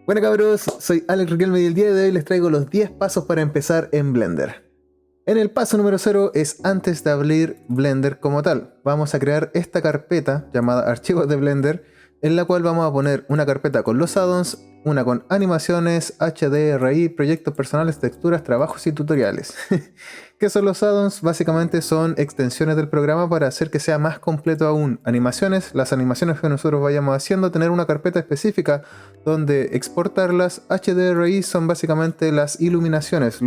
Bueno cabros, soy Alex Riquelme y el día de hoy les traigo los 10 pasos para empezar en Blender. En el paso número 0 es antes de abrir Blender como tal. Vamos a crear esta carpeta llamada archivos de Blender, en la cual vamos a poner una carpeta con los addons, una con animaciones, HDRI, proyectos personales, texturas, trabajos y tutoriales. ¿Qué son los addons? Básicamente son extensiones del programa para hacer que sea más completo aún. Animaciones, las animaciones que nosotros vayamos haciendo, tener una carpeta específica donde exportarlas. HDRI son básicamente las iluminaciones,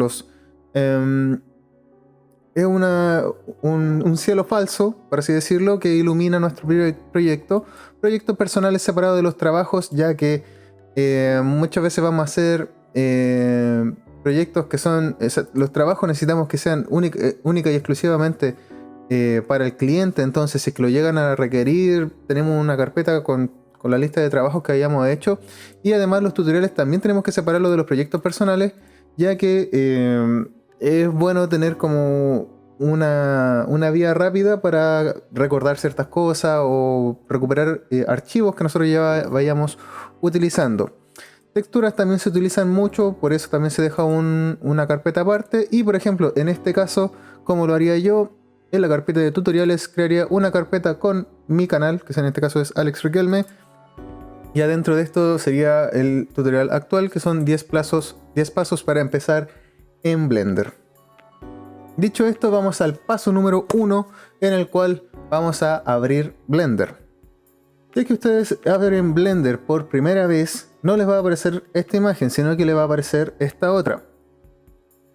es un cielo falso, por así decirlo, que ilumina nuestro proyecto. Proyectos personales separados de los trabajos, ya que muchas veces vamos a hacer proyectos que son... los trabajos necesitamos que sean única y exclusivamente para el cliente. Entonces, si es que lo llegan a requerir, tenemos una carpeta con la lista de trabajos que hayamos hecho. Y además los tutoriales también tenemos que separarlos de los proyectos personales, ya que... es bueno tener como una vía rápida para recordar ciertas cosas o recuperar archivos que nosotros ya vayamos utilizando. Texturas también se utilizan mucho, por eso también se deja una carpeta aparte. Y por ejemplo, en este caso, como lo haría yo, en la carpeta de tutoriales crearía una carpeta con mi canal, que en este caso es Alex Riquelme. Y adentro de esto sería el tutorial actual, que son 10 pasos para empezar en Blender. Dicho esto, vamos al paso número 1, en el cual vamos a abrir Blender. Ya que ustedes abren Blender por primera vez, no les va a aparecer esta imagen, sino que les va a aparecer esta otra,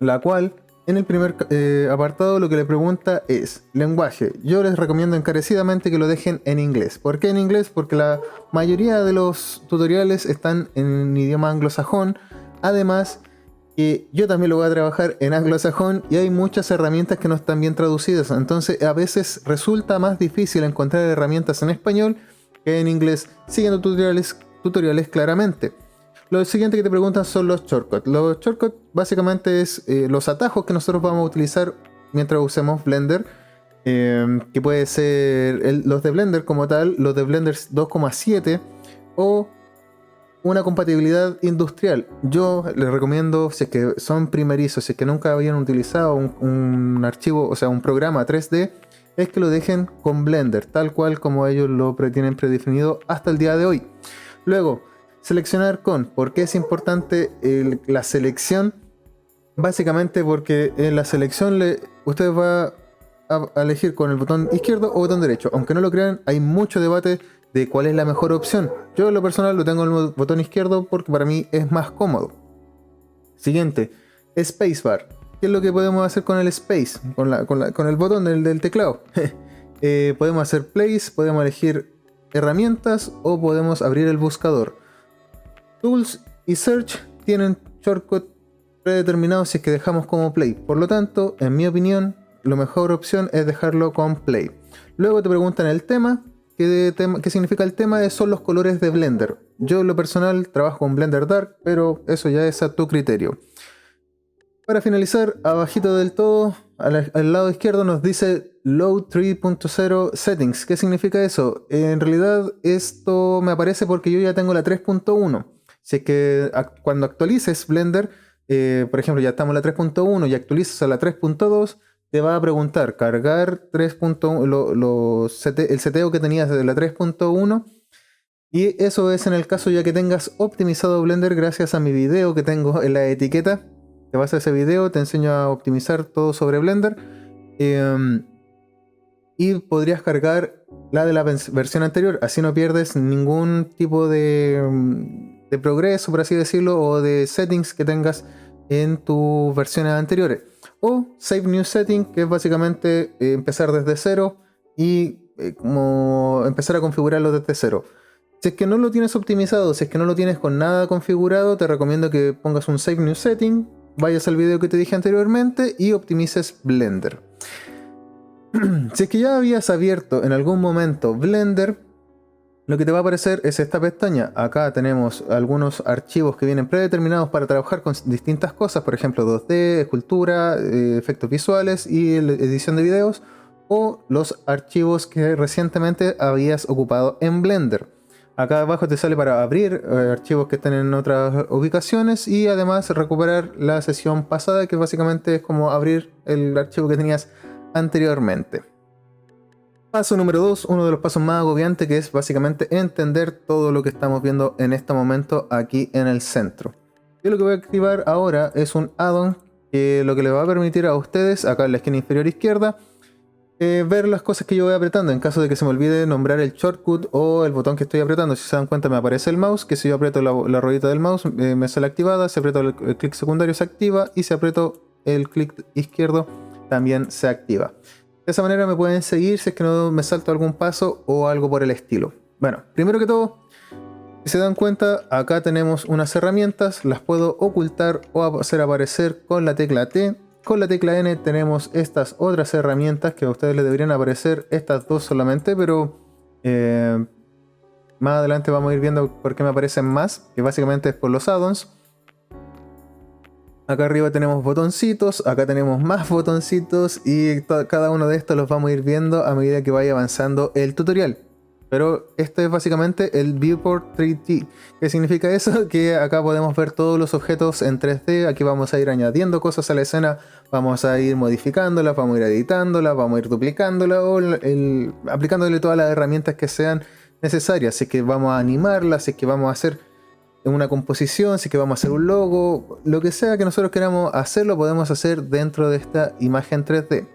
la cual en el primer apartado lo que le pregunta es lenguaje. Yo les recomiendo encarecidamente que lo dejen en inglés. ¿Por qué en inglés? Porque la mayoría de los tutoriales están en idioma anglosajón. Además, yo también lo voy a trabajar en anglosajón y hay muchas herramientas que no están bien traducidas. Entonces a veces resulta más difícil encontrar herramientas en español que en inglés, siguiendo tutoriales claramente. Lo siguiente que te preguntan son los shortcuts. Los shortcuts básicamente es los atajos que nosotros vamos a utilizar mientras usemos Blender. Que puede ser los de Blender como tal, los de Blender 2,7 o una compatibilidad industrial. Yo les recomiendo, si es que son primerizos, si es que nunca habían utilizado un archivo, o sea, un programa 3D, es que lo dejen con Blender, tal cual como ellos lo tienen predefinido hasta el día de hoy. Luego, seleccionar con. ¿Por qué es importante la selección? Básicamente porque en la selección usted va a elegir con el botón izquierdo o botón derecho. Aunque no lo crean, hay mucho debate de cuál es la mejor opción. Yo en lo personal lo tengo en el botón izquierdo porque para mí es más cómodo. Siguiente, Spacebar. ¿Qué es lo que podemos hacer con el Space? Con el botón del teclado. Podemos hacer Place, podemos elegir herramientas o podemos abrir el buscador. Tools y Search tienen shortcut predeterminados si es que dejamos como Play. Por lo tanto, en mi opinión, la mejor opción es dejarlo con Play. Luego te preguntan el tema. ¿Qué significa el tema? Son los colores de Blender. Yo en lo personal trabajo con Blender Dark, pero eso ya es a tu criterio. Para finalizar, abajito del todo, al lado izquierdo nos dice Load 3.0 Settings. ¿Qué significa eso? En realidad esto me aparece porque yo ya tengo la 3.1. Si es que cuando actualices Blender, por ejemplo ya estamos en la 3.1 y actualizas a la 3.2, te va a preguntar cargar 3.1, el seteo que tenías de la 3.1. Y eso es en el caso ya que tengas optimizado Blender gracias a mi video que tengo en la etiqueta. Te vas a ese video, te enseño a optimizar todo sobre Blender. Y podrías cargar la de la versión anterior. Así no pierdes ningún tipo de progreso, por así decirlo, o de settings que tengas en tus versiones anteriores. O Save New Setting, que es básicamente empezar desde cero y como empezar a configurarlo desde cero. Si es que no lo tienes optimizado, si es que no lo tienes con nada configurado, te recomiendo que pongas un Save New Setting, vayas al video que te dije anteriormente y optimices Blender. Si es que ya habías abierto en algún momento Blender, lo que te va a aparecer es esta pestaña. Acá tenemos algunos archivos que vienen predeterminados para trabajar con distintas cosas, por ejemplo 2D, escultura, efectos visuales y edición de videos, o los archivos que recientemente habías ocupado en Blender. Acá abajo te sale para abrir archivos que estén en otras ubicaciones y además recuperar la sesión pasada, que básicamente es como abrir el archivo que tenías anteriormente. Paso número 2, uno de los pasos más agobiantes, que es básicamente entender todo lo que estamos viendo en este momento aquí en el centro. Yo lo que voy a activar ahora es un add-on que lo que le va a permitir a ustedes, acá en la esquina inferior izquierda, ver las cosas que yo voy apretando en caso de que se me olvide nombrar el shortcut o el botón que estoy apretando. Si se dan cuenta, me aparece el mouse, que si yo aprieto la ruedita del mouse me sale activada, si aprieto el clic secundario se activa y si aprieto el clic izquierdo también se activa. De esa manera me pueden seguir si es que no me salto algún paso o algo por el estilo. Bueno, primero que todo, si se dan cuenta, acá tenemos unas herramientas, las puedo ocultar o hacer aparecer con la tecla T. Con la tecla N tenemos estas otras herramientas que a ustedes les deberían aparecer, estas dos solamente, pero más adelante vamos a ir viendo por qué me aparecen más, que básicamente es por los add-ons. Acá arriba tenemos botoncitos, acá tenemos más botoncitos y cada uno de estos los vamos a ir viendo a medida que vaya avanzando el tutorial. Pero este es básicamente el Viewport 3D. ¿Qué significa eso? Que acá podemos ver todos los objetos en 3D. Aquí vamos a ir añadiendo cosas a la escena, vamos a ir modificándolas, vamos a ir editándolas, vamos a ir duplicándolas o aplicándole todas las herramientas que sean necesarias. Si es que vamos a animarlas, si es que vamos a hacer una composición, si es que vamos a hacer un logo, lo que sea que nosotros queramos hacerlo, podemos hacer dentro de esta imagen 3D.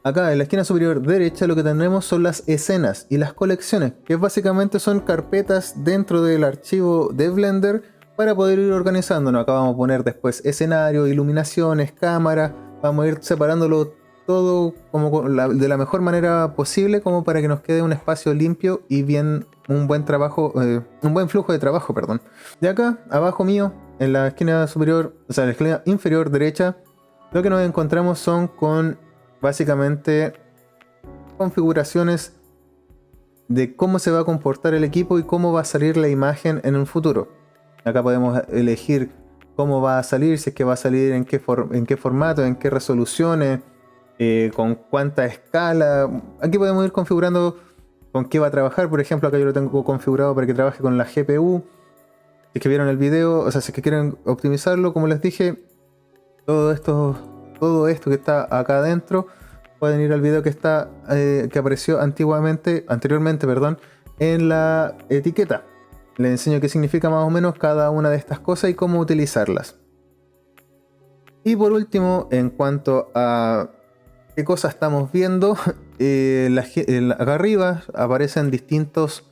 Acá en la esquina superior derecha lo que tenemos son las escenas y las colecciones, que básicamente son carpetas dentro del archivo de Blender para poder ir organizándonos. Acá vamos a poner después escenario, iluminaciones, cámara, vamos a ir separándolo todo como de la mejor manera posible, como para que nos quede un espacio limpio y bien un buen trabajo, un buen flujo de trabajo, perdón. De acá abajo mío, en la esquina superior, o sea, en la esquina inferior derecha, lo que nos encontramos son con básicamente configuraciones de cómo se va a comportar el equipo y cómo va a salir la imagen en un futuro. Acá podemos elegir cómo va a salir, si es que va a salir en qué formato, en qué resoluciones, con cuánta escala. Aquí podemos ir configurando con qué va a trabajar. Por ejemplo, acá yo lo tengo configurado para que trabaje con la GPU. Si es que vieron el video, o sea, si es que quieren optimizarlo, como les dije, todo esto que está acá adentro, pueden ir al video que está que apareció anteriormente, en la etiqueta. Les enseño qué significa más o menos cada una de estas cosas y cómo utilizarlas. Y por último, en cuanto a qué cosas estamos viendo, acá arriba aparecen distintos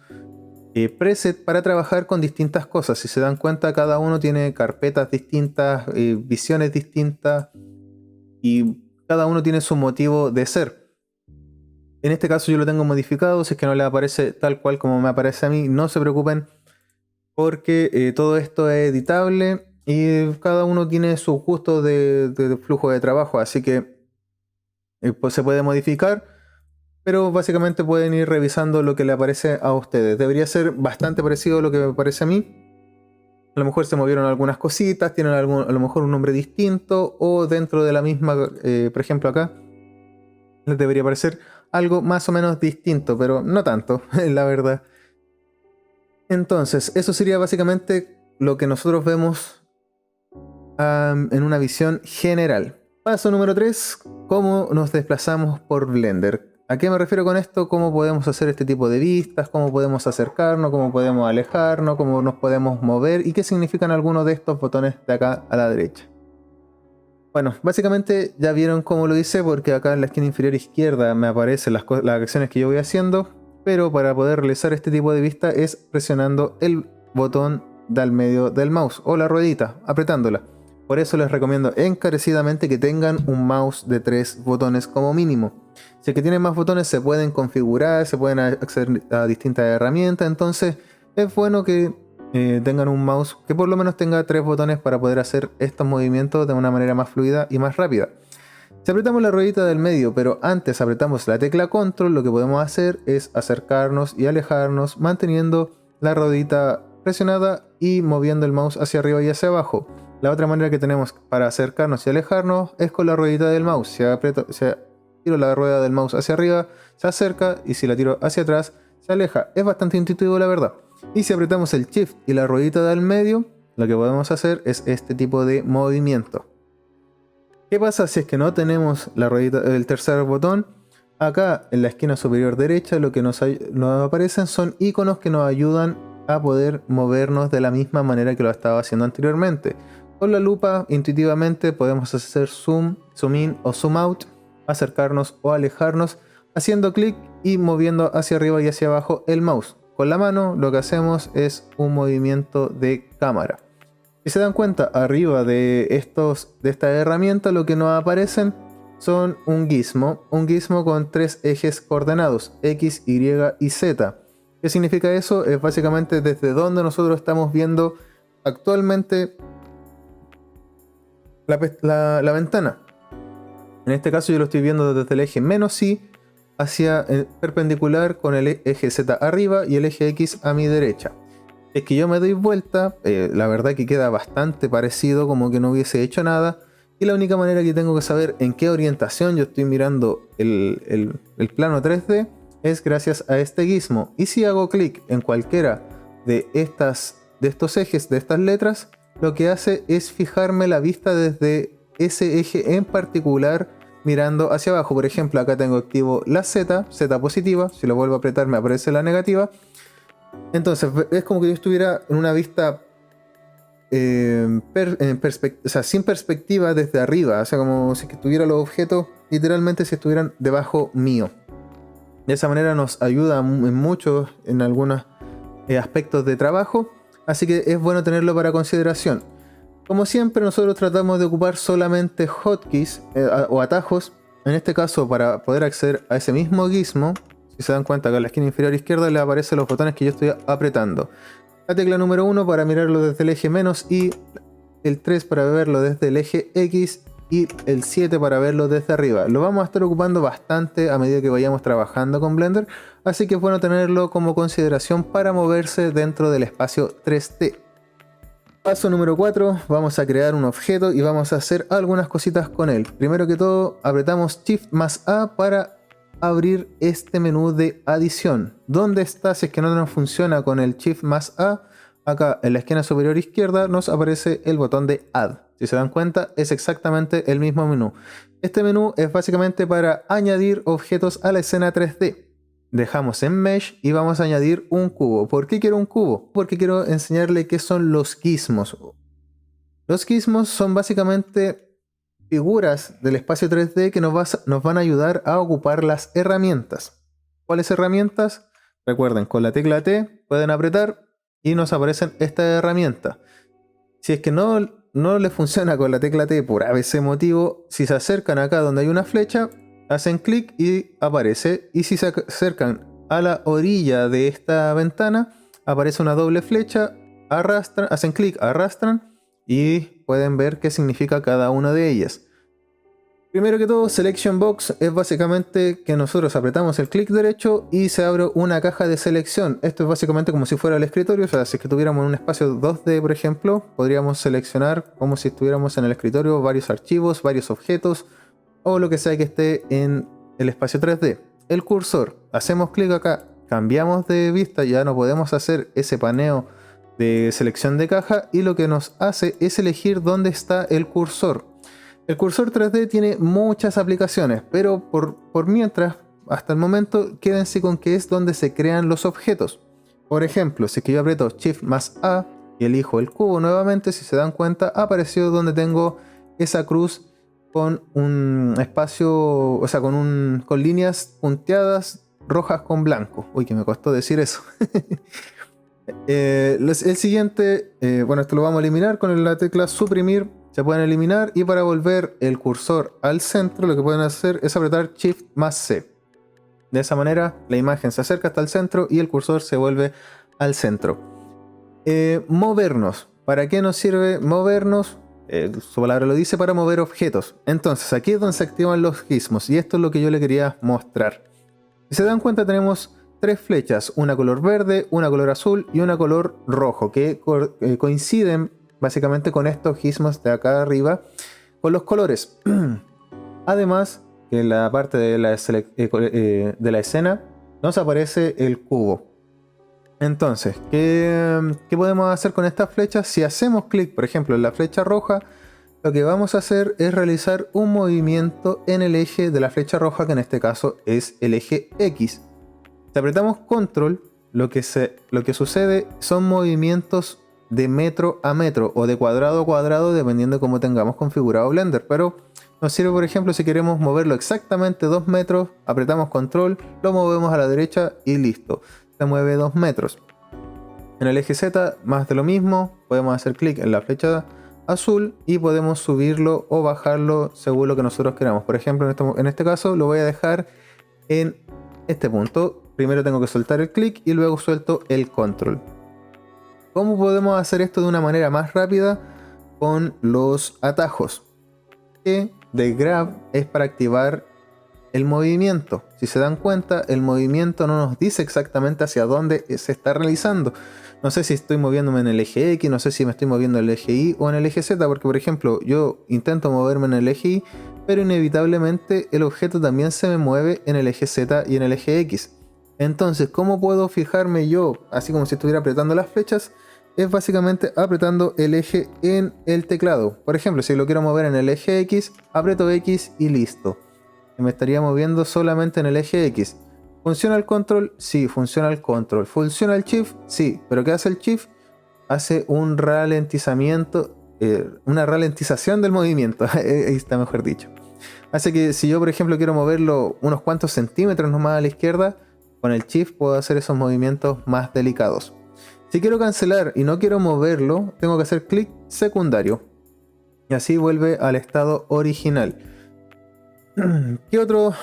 presets para trabajar con distintas cosas. Si se dan cuenta, cada uno tiene carpetas distintas, visiones distintas, y cada uno tiene su motivo de ser. En este caso yo lo tengo modificado. Si es que no les aparece tal cual como me aparece a mí, no se preocupen, porque todo esto es editable y cada uno tiene su gusto de flujo de trabajo, así que pues se puede modificar, pero básicamente pueden ir revisando lo que le aparece a ustedes. Debería ser bastante parecido a lo que me parece a mí. A lo mejor se movieron algunas cositas, tienen a lo mejor un nombre distinto, o dentro de la misma, por ejemplo acá, les debería parecer algo más o menos distinto, pero no tanto, la verdad. Entonces, eso sería básicamente lo que nosotros vemos en una visión general. Paso número 3, cómo nos desplazamos por Blender. ¿A qué me refiero con esto? ¿Cómo podemos hacer este tipo de vistas? ¿Cómo podemos acercarnos? ¿Cómo podemos alejarnos? ¿Cómo nos podemos mover? ¿Y qué significan algunos de estos botones de acá a la derecha? Bueno, básicamente ya vieron cómo lo hice, porque acá en la esquina inferior izquierda me aparecen las acciones que yo voy haciendo, pero para poder realizar este tipo de vista es presionando el botón del medio del mouse o la ruedita, apretándola. Por eso les recomiendo encarecidamente que tengan un mouse de 3 botones como mínimo. Si es que tienen más botones, se pueden configurar, se pueden acceder a distintas herramientas. Entonces es bueno que tengan un mouse que por lo menos tenga 3 botones para poder hacer estos movimientos de una manera más fluida y más rápida. Si apretamos la ruedita del medio, pero antes apretamos la tecla control, lo que podemos hacer es acercarnos y alejarnos manteniendo la ruedita presionada y moviendo el mouse hacia arriba y hacia abajo. La otra manera que tenemos para acercarnos y alejarnos es con la ruedita del mouse. Si tiro la rueda del mouse hacia arriba, se acerca, y si la tiro hacia atrás, se aleja. Es bastante intuitivo, la verdad. Y si apretamos el Shift y la ruedita del medio, lo que podemos hacer es este tipo de movimiento. ¿Qué pasa si es que no tenemos la ruedita, el tercer botón? Acá en la esquina superior derecha lo que nos aparecen son iconos que nos ayudan a poder movernos de la misma manera que lo estaba haciendo anteriormente. Con la lupa intuitivamente podemos hacer zoom, zoom in o zoom out, acercarnos o alejarnos haciendo clic y moviendo hacia arriba y hacia abajo el mouse. Con la mano lo que hacemos es un movimiento de cámara. Si se dan cuenta, arriba de esta herramienta lo que nos aparecen son un gizmo con 3 ejes coordenados, X, Y y Z. ¿Qué significa eso? Es básicamente desde donde nosotros estamos viendo actualmente la ventana. En este caso yo lo estoy viendo desde el eje "-y hacia perpendicular con el eje Z arriba y el eje X a mi derecha. Es que yo me doy vuelta, la verdad que queda bastante parecido, como que no hubiese hecho nada. Y la única manera que tengo que saber en qué orientación yo estoy mirando el plano 3D es gracias a este gizmo. Y si hago clic en cualquiera de estos ejes, de estas letras, lo que hace es fijarme la vista desde ese eje en particular, mirando hacia abajo. Por ejemplo, acá tengo activo la Z positiva. Si lo vuelvo a apretar me aparece la negativa. Entonces es como que yo estuviera en una vista sin perspectiva desde arriba, o sea, como si estuviera los objetos literalmente si estuvieran debajo mío. De esa manera nos ayuda en mucho en algunos aspectos de trabajo, así que es bueno tenerlo para consideración. Como siempre, nosotros tratamos de ocupar solamente hotkeys o atajos, en este caso para poder acceder a ese mismo gizmo. Si se dan cuenta, acá en la esquina inferior izquierda le aparecen los botones que yo estoy apretando. La tecla número 1 para mirarlo desde el eje menos y el 3 para verlo desde el eje X y el 7 para verlo desde arriba. Lo vamos a estar ocupando bastante a medida que vayamos trabajando con Blender, así que es bueno tenerlo como consideración para moverse dentro del espacio 3D. Paso número 4, vamos a crear un objeto y vamos a hacer algunas cositas con él. Primero que todo, apretamos Shift más A para abrir este menú de adición. ¿Dónde está? Si es que no nos funciona con el Shift más A, acá en la esquina superior izquierda nos aparece el botón de Add. Si se dan cuenta, es exactamente el mismo menú. Este menú es básicamente para añadir objetos a la escena 3D. Dejamos en Mesh y vamos a añadir un cubo. ¿Por qué quiero un cubo? Porque quiero enseñarle qué son los gizmos. Los gizmos son básicamente figuras del espacio 3D que nos van a ayudar a ocupar las herramientas. ¿Cuáles herramientas? Recuerden, con la tecla T pueden apretar y nos aparecen estas herramientas. Si es que no les funciona con la tecla T por ABC motivo, si se acercan acá donde hay una flecha, hacen clic y aparece. Y si se acercan a la orilla de esta ventana, aparece una doble flecha, arrastran, hacen clic, arrastran y pueden ver qué significa cada una de ellas. Primero que todo, Selection Box es básicamente que nosotros apretamos el clic derecho y se abre una caja de selección. Esto es básicamente como si fuera el escritorio, o sea, si es que tuviéramos en un espacio 2D, por ejemplo, podríamos seleccionar como si estuviéramos en el escritorio varios archivos, varios objetos o lo que sea que esté en el espacio 3D. El cursor, hacemos clic acá, cambiamos de vista, ya no podemos hacer ese paneo de selección de caja y lo que nos hace es elegir dónde está el cursor. El cursor 3D tiene muchas aplicaciones, pero por mientras, hasta el momento, quédense con que es donde se crean los objetos. Por ejemplo, si es que yo aprieto Shift más A y elijo el cubo nuevamente, si se dan cuenta, apareció donde tengo esa cruz con un espacio, o sea, con líneas punteadas rojas con blanco. Uy, que me costó decir eso. El siguiente, bueno, esto lo vamos a eliminar con la tecla suprimir. Se pueden eliminar y para volver el cursor al centro lo que pueden hacer es apretar Shift más C. De esa manera la imagen se acerca hasta el centro y el cursor se vuelve al centro. Movernos. ¿Para qué nos sirve movernos? Su palabra lo dice, para mover objetos. Entonces aquí es donde se activan los gizmos y esto es lo que yo le quería mostrar. Si se dan cuenta tenemos tres flechas, una color verde, una color azul y una color rojo que coinciden básicamente con estos gizmos de acá arriba con los colores. Además que en la parte de la escena nos aparece el cubo. Entonces, ¿qué podemos hacer con estas flechas? Si hacemos clic, por ejemplo, en la flecha roja, lo que vamos a hacer es realizar un movimiento en el eje de la flecha roja, que en este caso es el eje X. Si apretamos control, lo que sucede son movimientos de metro a metro o de cuadrado a cuadrado, dependiendo de cómo tengamos configurado Blender. Pero nos sirve, por ejemplo, si queremos moverlo exactamente 2 metros, apretamos control, lo movemos a la derecha y listo, se mueve 2 metros. En el eje Z, más de lo mismo, podemos hacer clic en la flecha azul y podemos subirlo o bajarlo según lo que nosotros queramos. Por ejemplo, en este caso lo voy a dejar en este punto. Primero tengo que soltar el clic y luego suelto el control. ¿Cómo podemos hacer esto de una manera más rápida? Con los atajos. Que de grab es para activar el movimiento. Si se dan cuenta, el movimiento no nos dice exactamente hacia dónde se está realizando. No sé si estoy moviéndome en el eje X, no sé si me estoy moviendo en el eje Y o en el eje Z, porque por ejemplo yo intento moverme en el eje Y, pero inevitablemente el objeto también se me mueve en el eje Z y en el eje X. Entonces, ¿cómo puedo fijarme yo, así como si estuviera apretando las flechas? Es básicamente apretando el eje en el teclado. Por ejemplo, si lo quiero mover en el eje X, aprieto X y listo. Y me estaría moviendo solamente en el eje X. ¿Funciona el control? Sí, funciona el control. ¿Funciona el shift? Sí. ¿Pero qué hace el shift? Hace un ralentizamiento, una ralentización del movimiento. Ahí está mejor dicho. Hace que si yo, por ejemplo, quiero moverlo unos cuantos centímetros nomás a la izquierda, con el shift puedo hacer esos movimientos más delicados. Si quiero cancelar y no quiero moverlo, tengo que hacer clic secundario. Y así vuelve al estado original. ¿Qué otras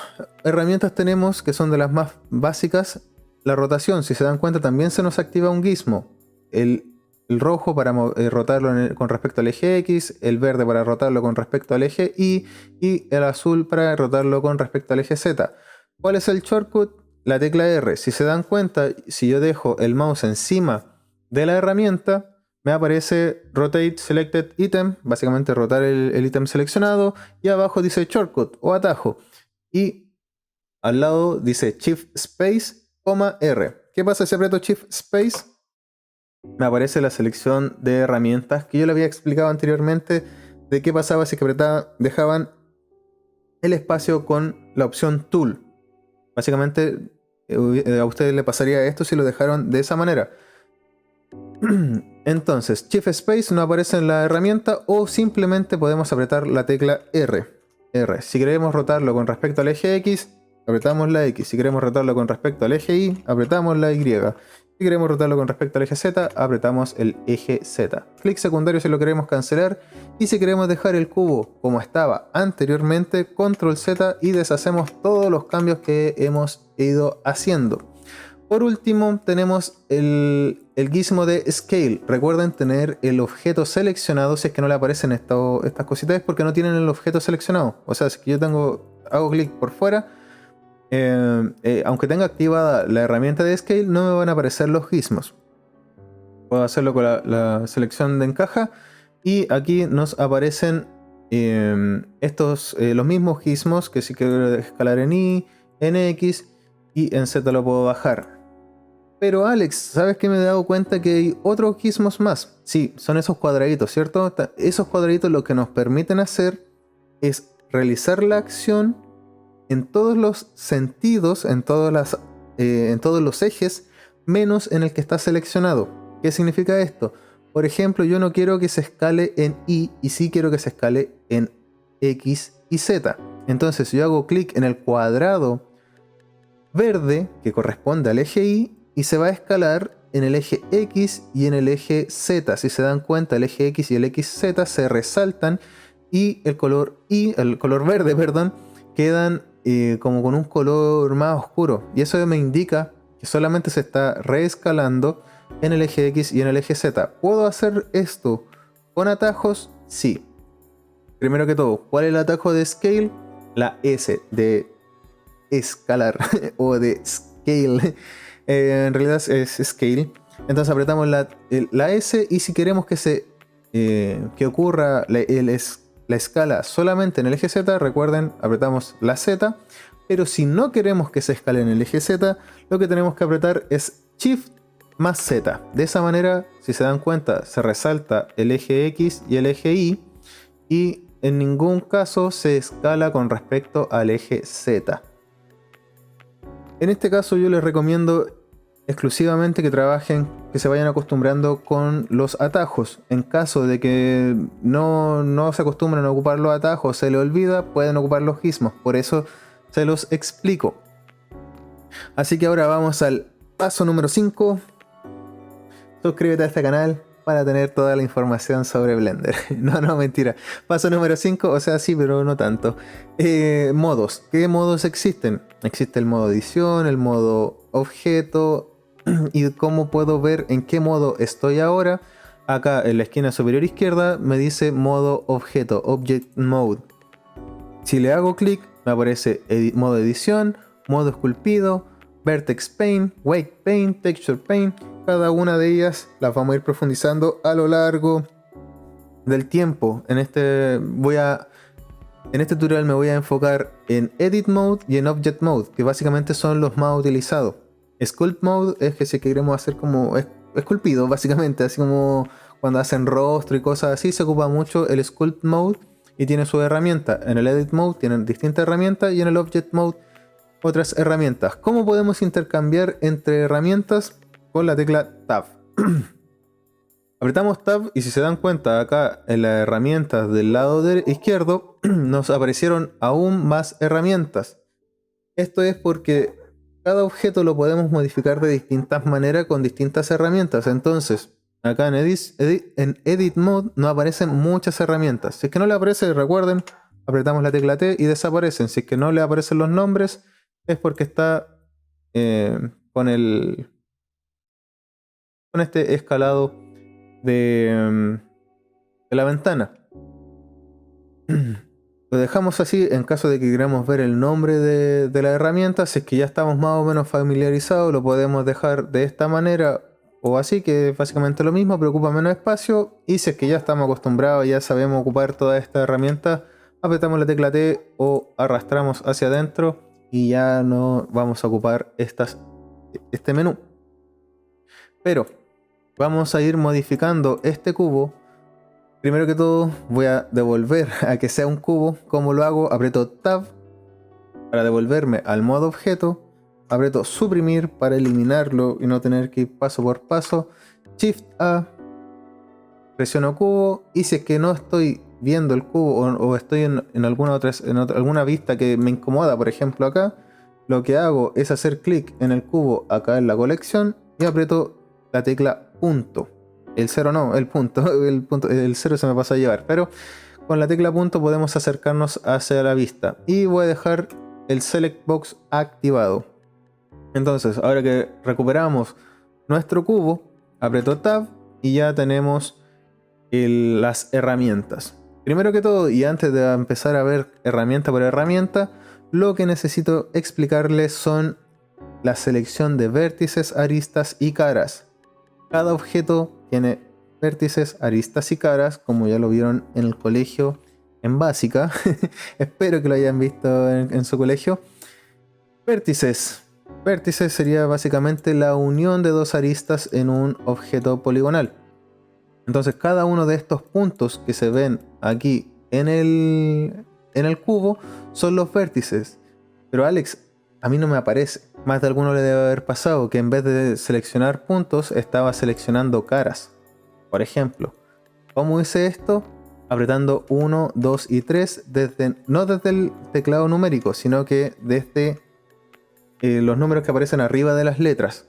herramientas tenemos que son de las más básicas? La rotación, si se dan cuenta, también se nos activa un gizmo. El rojo para rotarlo con respecto al eje X, el verde para rotarlo con respecto al eje Y y el azul para rotarlo con respecto al eje Z. ¿Cuál es el shortcut? La tecla R. Si se dan cuenta, si yo dejo el mouse encima de la herramienta, me aparece Rotate Selected Item, básicamente rotar el ítem seleccionado, y abajo dice Shortcut o atajo, y al lado dice Shift Space, R. ¿Qué pasa si aprieto Shift Space? Me aparece la selección de herramientas que yo le había explicado anteriormente de qué pasaba si dejaban el espacio con la opción Tool. Básicamente a ustedes le pasaría esto si lo dejaron de esa manera. Entonces, Shift Space no aparece en la herramienta o simplemente podemos apretar la tecla R. Si queremos rotarlo con respecto al eje X, apretamos la X. Si queremos rotarlo con respecto al eje Y, apretamos la Y. Si queremos rotarlo con respecto al eje Z, apretamos el eje Z. Clic secundario si lo queremos cancelar. Y si queremos dejar el cubo como estaba anteriormente, Control Z y deshacemos todos los cambios que hemos ido haciendo. Por último, tenemos el gizmo de Scale. Recuerden tener el objeto seleccionado. Si es que no le aparecen estas cositas, es porque no tienen el objeto seleccionado. O sea, si yo hago clic por fuera, aunque tenga activada la herramienta de Scale, no me van a aparecer los gizmos. Puedo hacerlo con la selección de encaja. Y aquí nos aparecen los mismos gizmos que si quiero escalar en Y, en X y en Z lo puedo bajar. Pero Alex, ¿sabes qué me he dado cuenta? Que hay otros gizmos más. Sí, son esos cuadraditos, ¿cierto? Esos cuadraditos lo que nos permiten hacer es realizar la acción en todos los sentidos, en todos los ejes, menos en el que está seleccionado. ¿Qué significa esto? Por ejemplo, yo no quiero que se escale en Y y sí quiero que se escale en X y Z. Entonces, si yo hago clic en el cuadrado verde que corresponde al eje Y, y se va a escalar en el eje X y en el eje Z. Si se dan cuenta, el eje X y el XZ se resaltan y el color verde, perdón, quedan como con un color más oscuro. Y eso me indica que solamente se está reescalando en el eje X y en el eje Z. ¿Puedo hacer esto con atajos? Sí. Primero que todo, ¿cuál es el atajo de Scale? La S de escalar o de Scale. En realidad es Scale. Entonces apretamos la S y si queremos que ocurra la escala solamente en el eje Z, recuerden, apretamos la Z. Pero si no queremos que se escale en el eje Z, lo que tenemos que apretar es Shift más Z. De esa manera, si se dan cuenta, se resalta el eje X y el eje Y, y en ningún caso se escala con respecto al eje Z. En este caso yo les recomiendo exclusivamente que trabajen, que se vayan acostumbrando con los atajos. En caso de que no se acostumbren a ocupar los atajos, se les olvida, pueden ocupar los gizmos. Por eso se los explico. Así que ahora vamos al paso número 5. Suscríbete a este canal para tener toda la información sobre Blender. No, mentira. Paso número 5, o sea, sí, pero no tanto. Modos. ¿Qué modos existen? Existe el modo edición, el modo objeto. Y cómo puedo ver en qué modo estoy ahora. Acá en la esquina superior izquierda me dice modo objeto, Object Mode. Si le hago clic, me aparece modo edición, modo esculpido, Vertex Paint, Wake Paint, Texture Paint. Cada una de ellas las vamos a ir profundizando a lo largo del tiempo. En este tutorial me voy a enfocar en Edit Mode y en Object Mode, que básicamente son los más utilizados. Sculpt Mode es que si queremos hacer como esculpido, básicamente, así como cuando hacen rostro y cosas así, se ocupa mucho el Sculpt Mode y tiene su herramienta. En el Edit Mode tienen distintas herramientas y en el Object Mode otras herramientas. ¿Cómo podemos intercambiar entre herramientas? Con la tecla Tab. Apretamos Tab y si se dan cuenta acá en las herramientas del lado izquierdo nos aparecieron aún más herramientas. Esto es porque cada objeto lo podemos modificar de distintas maneras con distintas herramientas. Entonces, acá en Edit Mode no aparecen muchas herramientas. Si es que no le aparece, recuerden, apretamos la tecla T y desaparecen. Si es que no le aparecen los nombres, es porque está con este escalado de la ventana. Lo dejamos así en caso de que queramos ver el nombre de la herramienta. Si es que ya estamos más o menos familiarizados, lo podemos dejar de esta manera o así, que es básicamente lo mismo, pero ocupa menos espacio. Y si es que ya estamos acostumbrados, ya sabemos ocupar toda esta herramienta, apretamos la tecla T o arrastramos hacia adentro y ya no vamos a ocupar este menú. Pero vamos a ir modificando este cubo. Primero que todo voy a devolver a que sea un cubo. ¿Cómo lo hago? Aprieto Tab para devolverme al modo objeto. Aprieto suprimir para eliminarlo y no tener que ir paso por paso. Shift A. Presiono cubo. Y si es que no estoy viendo el cubo o estoy en alguna vista que me incomoda, por ejemplo acá, lo que hago es hacer clic en el cubo acá en la colección y aprieto la tecla punto. El 0 no, el punto. El 0 se me pasa a llevar. Pero con la tecla punto podemos acercarnos hacia la vista. Y voy a dejar el Select Box activado. Entonces, ahora que recuperamos nuestro cubo, aprieto Tab y ya tenemos las herramientas. Primero que todo, y antes de empezar a ver herramienta por herramienta, lo que necesito explicarles son la selección de vértices, aristas y caras. Cada objeto tiene vértices, aristas y caras, como ya lo vieron en el colegio en básica. Espero que lo hayan visto en su colegio. Vértices. Vértices sería básicamente la unión de dos aristas en un objeto poligonal. Entonces cada uno de estos puntos que se ven aquí en el cubo son los vértices. Pero Alex, a mí no me aparece. Más de alguno le debe haber pasado que en vez de seleccionar puntos estaba seleccionando caras. Por ejemplo, ¿cómo hice esto? Apretando 1, 2 y 3 no desde el teclado numérico, sino que desde los números que aparecen arriba de las letras.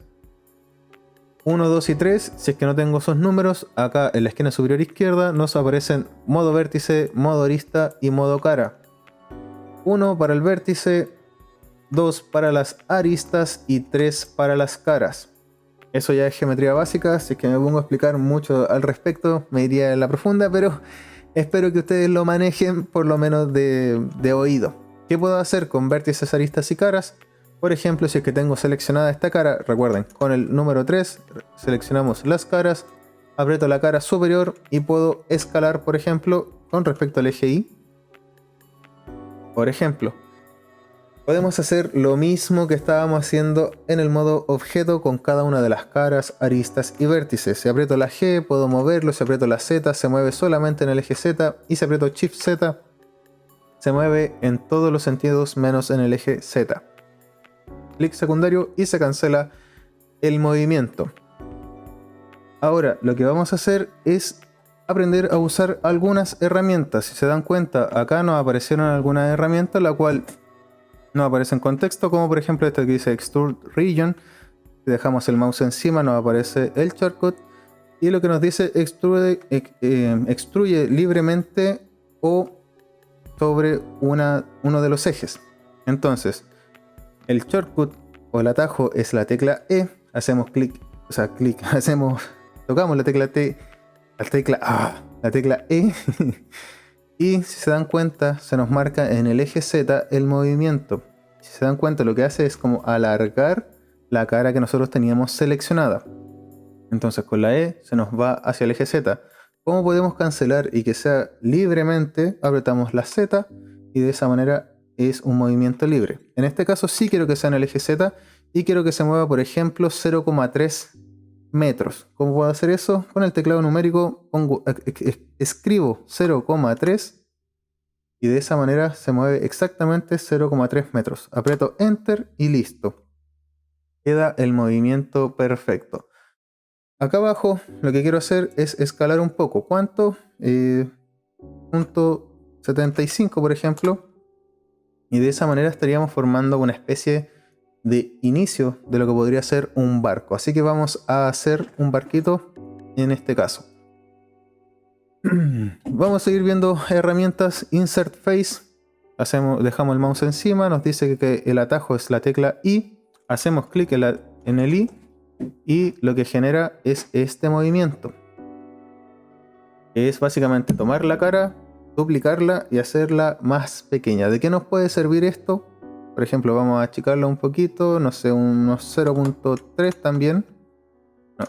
1, 2 y 3, si es que no tengo esos números, acá en la esquina superior izquierda nos aparecen modo vértice, modo arista y modo cara. 1 para el vértice, 2 para las aristas y 3 para las caras. Eso ya es geometría básica, si es que me pongo a explicar mucho al respecto me iría en la profunda, pero espero que ustedes lo manejen por lo menos de oído. ¿Qué puedo hacer con vértices, aristas y caras? Por ejemplo, si es que tengo seleccionada esta cara, recuerden, con el número 3 seleccionamos las caras, aprieto la cara superior y puedo escalar, por ejemplo, con respecto al eje Y. Por ejemplo, Podemos hacer lo mismo que estábamos haciendo en el modo objeto con cada una de las caras, aristas y vértices. Si aprieto la G puedo moverlo, si aprieto la Z se mueve solamente en el eje Z y si aprieto Shift Z se mueve en todos los sentidos menos en el eje Z. Clic secundario y se cancela el movimiento. Ahora lo que vamos a hacer es aprender a usar algunas herramientas. Si se dan cuenta, acá nos aparecieron algunas herramientas, la cual nos aparece en contexto, como por ejemplo esta que dice Extrude Region. Si dejamos el mouse encima nos aparece el shortcut y lo que nos dice extruye libremente o sobre uno de los ejes. Entonces el shortcut o el atajo es la tecla E, hacemos tocamos la tecla T, la tecla E y si se dan cuenta se nos marca en el eje Z el movimiento. Si se dan cuenta lo que hace es como alargar la cara que nosotros teníamos seleccionada. Entonces con la E se nos va hacia el eje Z. ¿Cómo podemos cancelar y que sea libremente? Apretamos la Z y de esa manera es un movimiento libre. En este caso sí quiero que sea en el eje Z y quiero que se mueva por ejemplo 0,3 metros. ¿Cómo puedo hacer eso? Con el teclado numérico escribo 0,3 y de esa manera se mueve exactamente 0,3 metros. Aprieto Enter y listo. Queda el movimiento perfecto. Acá abajo lo que quiero hacer es escalar un poco. ¿Cuánto? 0,75 por ejemplo. Y de esa manera estaríamos formando una especie de inicio de lo que podría ser un barco. Así que vamos a hacer un barquito en este caso. Vamos a seguir viendo herramientas. Insert Face. Dejamos el mouse encima. Nos dice que el atajo es la tecla I. Hacemos clic en el I. Y lo que genera es este movimiento. Que es básicamente tomar la cara, duplicarla y hacerla más pequeña. ¿De qué nos puede servir esto? Por ejemplo, vamos a achicarla un poquito, no sé, unos 0.3 también.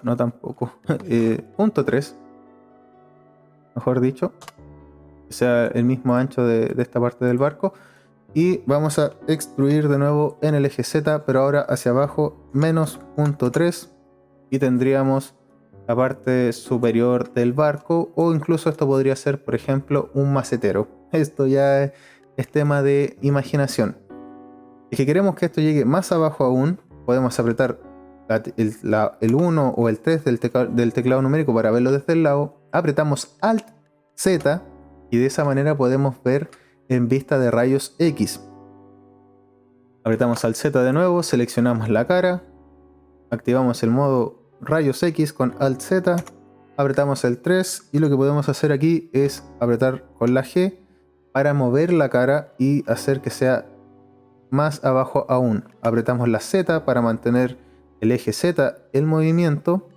No tampoco. 0.3. Mejor dicho. Que sea el mismo ancho de esta parte del barco. Y vamos a extruir de nuevo en el eje Z, pero ahora hacia abajo, menos 0.3. Y tendríamos la parte superior del barco. O incluso esto podría ser, por ejemplo, un macetero. Esto ya es tema de imaginación. Si que queremos que esto llegue más abajo aún, podemos apretar el 1 o el 3 del teclado numérico para verlo desde el lado. Apretamos Alt Z y de esa manera podemos ver en vista de rayos X. Apretamos Alt Z de nuevo, seleccionamos la cara, activamos el modo rayos X con Alt Z, apretamos el 3 y lo que podemos hacer aquí es apretar con la G para mover la cara y hacer que sea más abajo aún. Apretamos la Z para mantener el eje Z el movimiento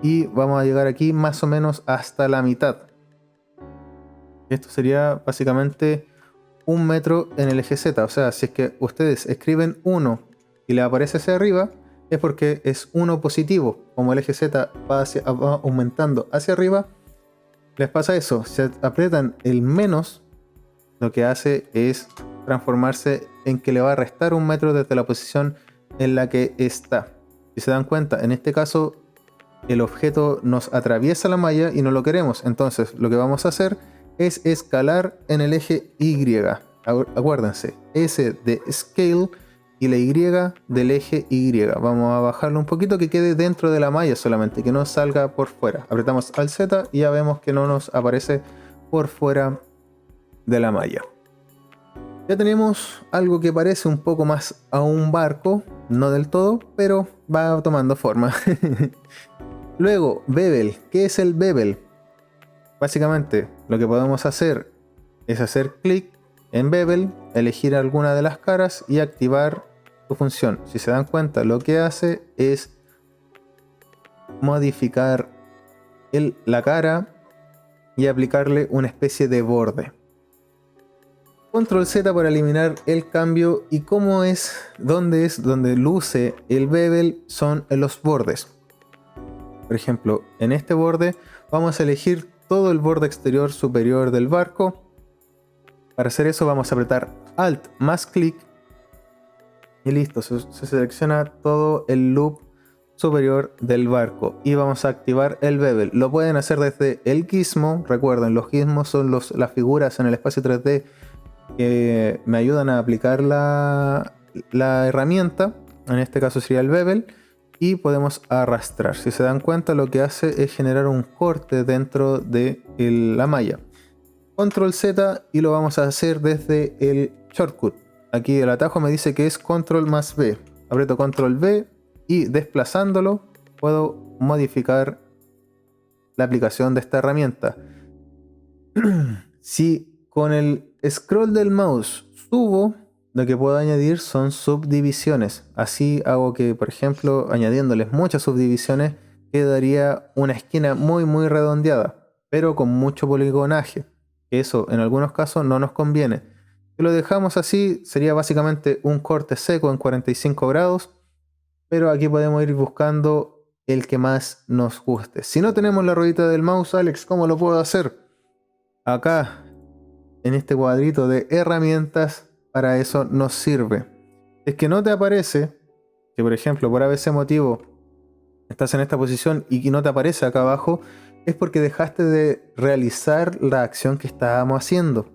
y vamos a llegar aquí más o menos hasta la mitad. Esto sería básicamente 1 metro en el eje Z. O sea, si es que ustedes escriben 1 y le aparece hacia arriba, es porque es 1 positivo. Como el eje Z va aumentando hacia arriba, les pasa eso. Si aprietan el menos, lo que hace es transformarse en que le va a restar 1 metro desde la posición en la que está. Si se dan cuenta, en este caso el objeto nos atraviesa la malla y no lo queremos. Entonces lo que vamos a hacer es escalar en el eje Y. Acuérdense, S de Scale y la Y del eje Y. Vamos a bajarlo un poquito que quede dentro de la malla solamente, que no salga por fuera. Apretamos al Z y ya vemos que no nos aparece por fuera de la malla. Ya tenemos algo que parece un poco más a un barco, no del todo, pero va tomando forma. Luego, Bevel. ¿Qué es el Bevel? Básicamente, lo que podemos hacer es hacer clic en Bevel, elegir alguna de las caras y activar su función. Si se dan cuenta, lo que hace es modificar la cara y aplicarle una especie de borde. Control Z para eliminar el cambio y cómo es donde luce el bevel son en los bordes. Por ejemplo, en este borde vamos a elegir todo el borde exterior superior del barco. Para hacer eso vamos a apretar Alt más clic Y listo, se selecciona todo el loop superior del barco y vamos a activar el bevel. Lo pueden hacer desde el gizmo. Recuerden, los gizmos son las figuras en el espacio 3D que me ayudan a aplicar la herramienta. En este caso sería el bevel. Y podemos arrastrar. Si se dan cuenta, lo que hace es generar un corte dentro de la malla. Control Z y lo vamos a hacer desde el shortcut. Aquí el atajo me dice que es Control más B. Aprieto Control B y desplazándolo puedo modificar la aplicación de esta herramienta. Si con el scroll del mouse subo, lo que puedo añadir son subdivisiones. Así hago que, por ejemplo, añadiéndoles muchas subdivisiones, quedaría una esquina muy redondeada, pero con mucho poligonaje. Eso en algunos casos no nos conviene. Si lo dejamos así, sería básicamente un corte seco en 45 grados, pero aquí podemos ir buscando el que más nos guste. Si no tenemos la ruedita del mouse, Alex, ¿cómo lo puedo hacer? Acá, en este cuadrito de herramientas, para eso nos sirve. Es que no te aparece, que por ejemplo, por ABC motivo, estás en esta posición y no te aparece acá abajo, es porque dejaste de realizar la acción que estábamos haciendo.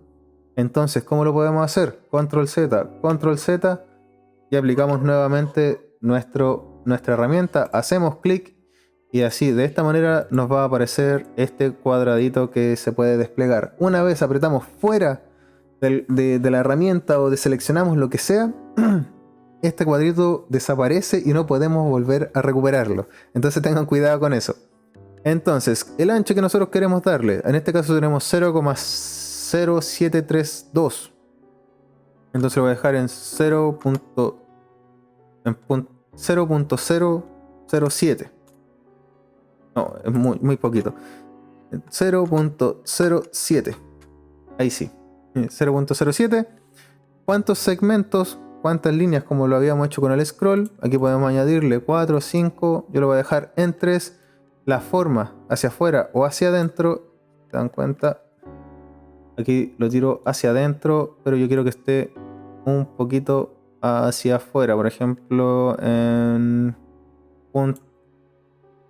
Entonces, ¿cómo lo podemos hacer? Control Z y aplicamos nuevamente nuestra herramienta, hacemos clic y así, de esta manera nos va a aparecer este cuadradito que se puede desplegar. Una vez apretamos fuera de la herramienta o deseleccionamos lo que sea, este cuadrito desaparece y no podemos volver a recuperarlo. Entonces tengan cuidado con eso. Entonces, el ancho que nosotros queremos darle, en este caso tenemos 0,0732. Entonces lo voy a dejar en 0.007. No, es muy poquito. 0.07. Ahí sí. 0.07. ¿Cuántos segmentos? ¿Cuántas líneas? Como lo habíamos hecho con el scroll. Aquí podemos añadirle 4, 5. Yo lo voy a dejar en 3. La forma hacia afuera o hacia adentro. ¿Se dan cuenta? Aquí lo tiro hacia adentro, pero yo quiero que esté un poquito hacia afuera. Por ejemplo, en punto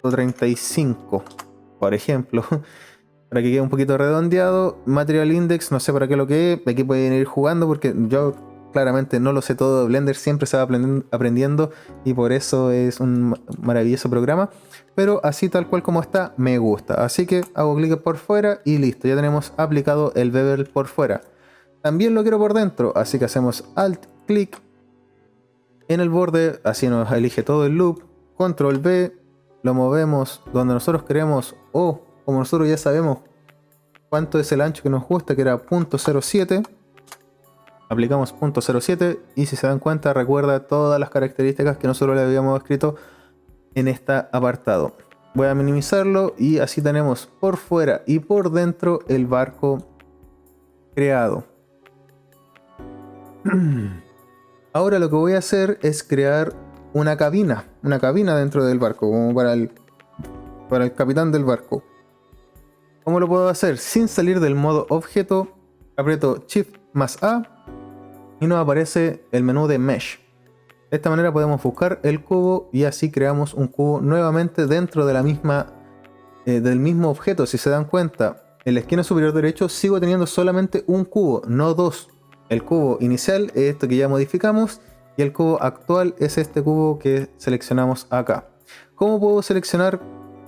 35. Por ejemplo. Para que quede un poquito redondeado. Material Index, no sé para qué lo que es. Aquí pueden ir jugando porque yo claramente no lo sé todo de Blender. Siempre se va aprendiendo y por eso es un maravilloso programa. Pero así tal cual como está, me gusta. Así que hago clic por fuera y listo. Ya tenemos aplicado el bevel por fuera. También lo quiero por dentro. Así que hacemos Alt clic en el borde. Así nos elige todo el loop. Control B. Lo movemos donde nosotros queremos o... Como nosotros ya sabemos cuánto es el ancho que nos gusta, que era 0.07, aplicamos 0.07 y si se dan cuenta recuerda todas las características que nosotros le habíamos escrito en este apartado. Voy a minimizarlo y así tenemos por fuera y por dentro el barco creado. Ahora lo que voy a hacer es crear una cabina dentro del barco, como para el capitán del barco. ¿Cómo lo puedo hacer? Sin salir del modo objeto, aprieto Shift más A y nos aparece el menú de Mesh. De esta manera podemos buscar el cubo y así creamos un cubo nuevamente dentro de del mismo objeto. Si se dan cuenta, en la esquina superior derecho sigo teniendo solamente un cubo, no dos. El cubo inicial es esto que ya modificamos y el cubo actual es este cubo que seleccionamos acá. ¿Cómo puedo seleccionar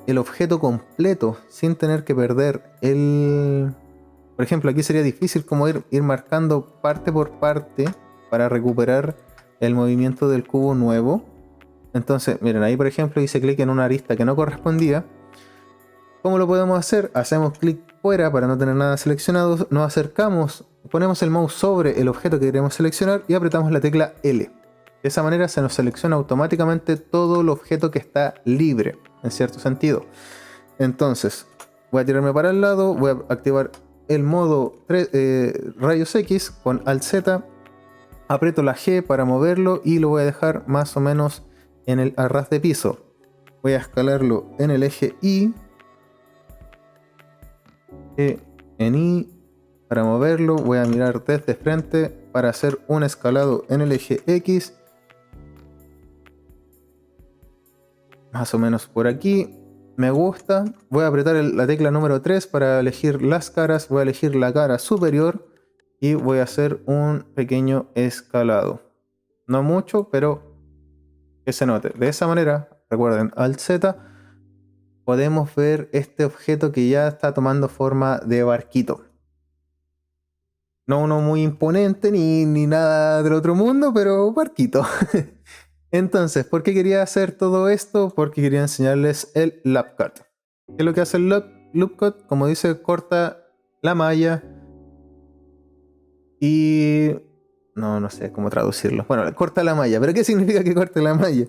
el objeto completo sin tener que perder por ejemplo, aquí sería difícil como ir marcando parte por parte para recuperar el movimiento del cubo nuevo? Entonces, miren, ahí por ejemplo hice clic en una arista que no correspondía. ¿Cómo lo podemos hacer? Hacemos clic fuera para no tener nada seleccionado, nos acercamos, ponemos el mouse sobre el objeto que queremos seleccionar y apretamos la tecla L. De esa manera se nos selecciona automáticamente todo el objeto que está libre, en cierto sentido. Entonces, voy a tirarme para el lado, voy a activar el modo rayos X con Alt Z, aprieto la G para moverlo y lo voy a dejar más o menos en el arras de piso. Voy a escalarlo en el eje Y, en Y, para moverlo voy a mirar desde frente para hacer un escalado en el eje X más o menos por aquí. Me gusta. Voy a apretar la tecla número 3 para elegir las caras. Voy a elegir la cara superior y voy a hacer un pequeño escalado. No mucho, pero que se note. De esa manera, recuerden, Alt Z, podemos ver este objeto que ya está tomando forma de barquito. No uno muy imponente ni nada del otro mundo, pero barquito. Entonces, ¿por qué quería hacer todo esto? Porque quería enseñarles el loop cut. ¿Qué es lo que hace el loop cut? Como dice, corta la malla y... no sé cómo traducirlo. Bueno, corta la malla. ¿Pero qué significa que corte la malla?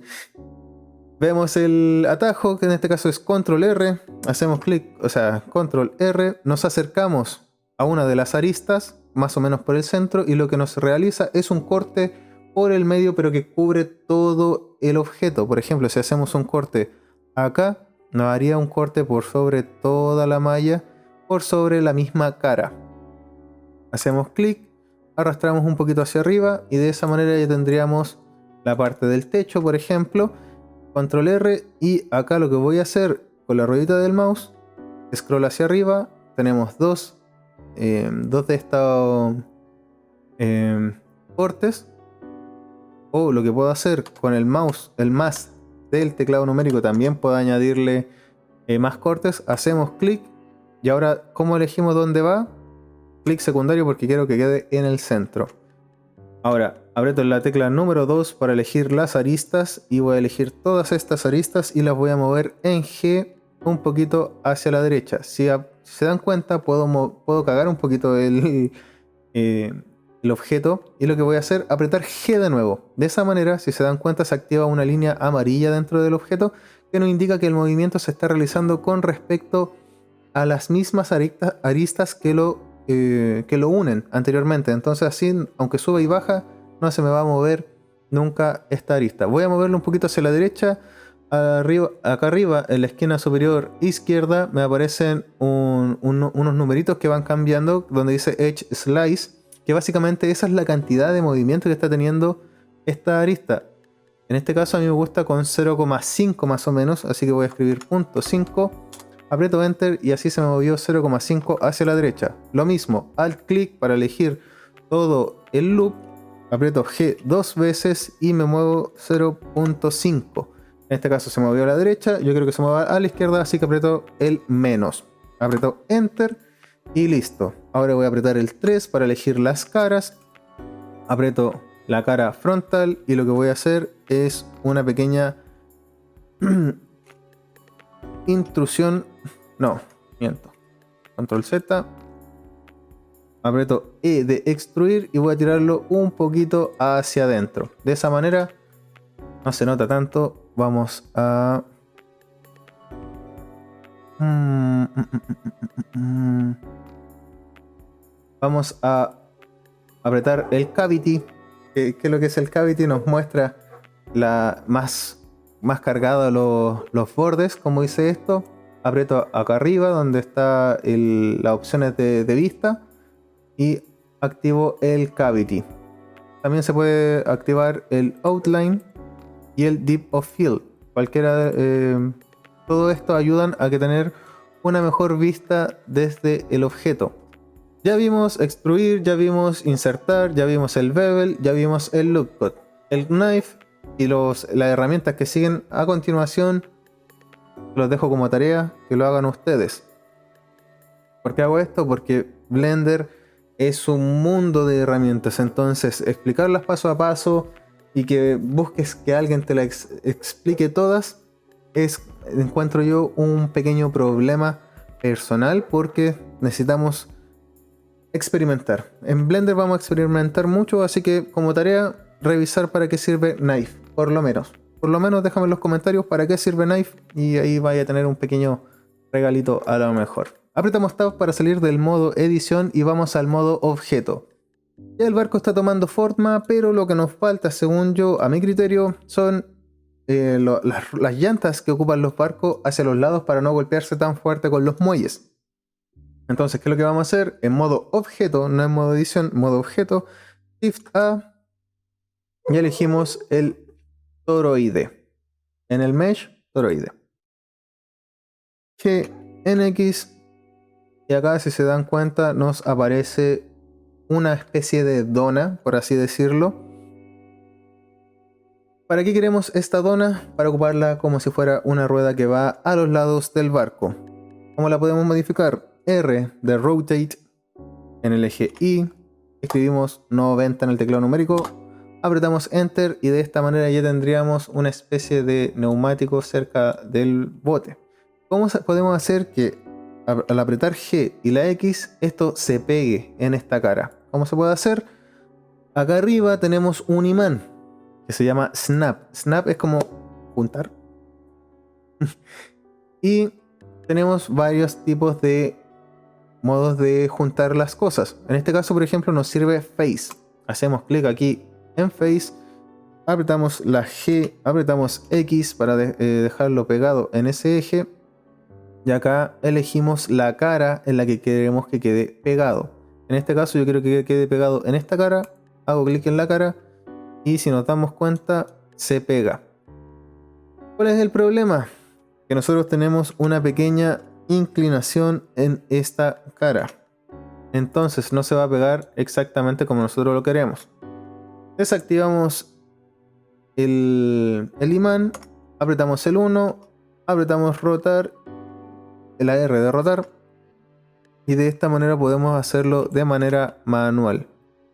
Vemos el atajo, que en este caso es Control R. Hacemos clic, o sea, Control R. Nos acercamos a una de las aristas, más o menos por el centro, y lo que nos realiza es un corte por el medio, pero que cubre todo el objeto. Por ejemplo, si hacemos un corte acá, nos haría un corte por sobre toda la malla, por sobre la misma cara. Hacemos clic, arrastramos un poquito hacia arriba y de esa manera ya tendríamos la parte del techo, por ejemplo. Control R, y acá lo que voy a hacer con la ruedita del mouse, scroll hacia arriba, tenemos dos de estos cortes. O lo que puedo hacer con el mouse, el más del teclado numérico, también puedo añadirle más cortes. Hacemos clic y ahora, ¿cómo elegimos dónde va? Clic secundario porque quiero que quede en el centro. Ahora, aprieto la tecla número 2 para elegir las aristas y voy a elegir todas estas aristas y las voy a mover en G un poquito hacia la derecha. Si se dan cuenta, puedo cagar un poquito el objeto, y lo que voy a hacer, apretar G de nuevo. De esa manera, si se dan cuenta, se activa una línea amarilla dentro del objeto que nos indica que el movimiento se está realizando con respecto a las mismas aristas que lo unen anteriormente. Entonces así, aunque suba y baja, no se me va a mover nunca esta arista. Voy a moverlo un poquito hacia la derecha. Arriba, acá arriba, en la esquina superior izquierda, me aparecen unos numeritos que van cambiando, donde dice Edge Slice, que básicamente esa es la cantidad de movimiento que está teniendo esta arista. En este caso a mí me gusta con 0,5 más o menos, así que voy a escribir .5, aprieto Enter y así se me movió 0,5 hacia la derecha. Lo mismo, Alt clic para elegir todo el loop, aprieto G dos veces y me muevo 0,5. En este caso se movió a la derecha, yo quiero que se mueva a la izquierda, así que aprieto el menos. Aprieto Enter y listo. Ahora voy a apretar el 3 para elegir las caras. Aprieto la cara frontal y lo que voy a hacer es una pequeña intrusión. No, miento. Control Z. Aprieto E de extruir y voy a tirarlo un poquito hacia adentro. De esa manera no se nota tanto. Vamos a... Vamos a apretar el cavity. ¿Qué es lo que es el cavity? Nos muestra más cargado los bordes, como dice esto. Aprieto acá arriba donde está las opciones de vista y activo el cavity. También se puede activar el outline y el Depth of Field. Todo esto ayudan a tener una mejor vista desde el objeto. Ya vimos extruir, ya vimos insertar, ya vimos el bevel, ya vimos el loop cut. El knife y las herramientas que siguen a continuación los dejo como tarea que lo hagan ustedes. ¿Por qué hago esto? Porque Blender es un mundo de herramientas, entonces explicarlas paso a paso y que busques que alguien te las explique todas encuentro yo un pequeño problema personal, porque necesitamos experimentar. En Blender vamos a experimentar mucho, así que como tarea, revisar para qué sirve Knife, por lo menos. Por lo menos déjame en los comentarios para qué sirve Knife y ahí vaya a tener un pequeño regalito a lo mejor. Apretamos Tab para salir del modo edición y vamos al modo objeto. Ya el barco está tomando forma, pero lo que nos falta, según yo, a mi criterio, son las llantas que ocupan los barcos hacia los lados para no golpearse tan fuerte con los muelles. Entonces, ¿qué es lo que vamos a hacer? En modo objeto, no en modo edición, modo objeto, Shift A, y elegimos el toroide. En el mesh toroide. G en X, y acá si se dan cuenta nos aparece una especie de dona, por así decirlo. ¿Para qué queremos esta dona? Para ocuparla como si fuera una rueda que va a los lados del barco. ¿Cómo la podemos modificar? R de rotate en el eje Y, escribimos 90 en el teclado numérico, apretamos Enter y de esta manera ya tendríamos una especie de neumático cerca del bote. ¿Cómo podemos hacer que al apretar G y la X esto se pegue en esta cara? ¿Cómo se puede hacer? Acá arriba tenemos un imán que se llama Snap. Snap es como juntar. Y tenemos varios tipos de modos de juntar las cosas. En este caso, por ejemplo, nos sirve Face. Hacemos clic aquí en Face, apretamos la G, apretamos X para dejarlo pegado en ese eje. Y acá elegimos la cara en la que queremos que quede pegado. En este caso yo quiero que quede pegado en esta cara. Hago clic en la cara y si nos damos cuenta se pega. ¿Cuál es el problema? Que nosotros tenemos una pequeña inclinación en esta cara. Entonces no se va a pegar exactamente como nosotros lo queremos. Desactivamos el imán, apretamos el 1, apretamos rotar, la R de rotar, y de esta manera podemos hacerlo de manera manual.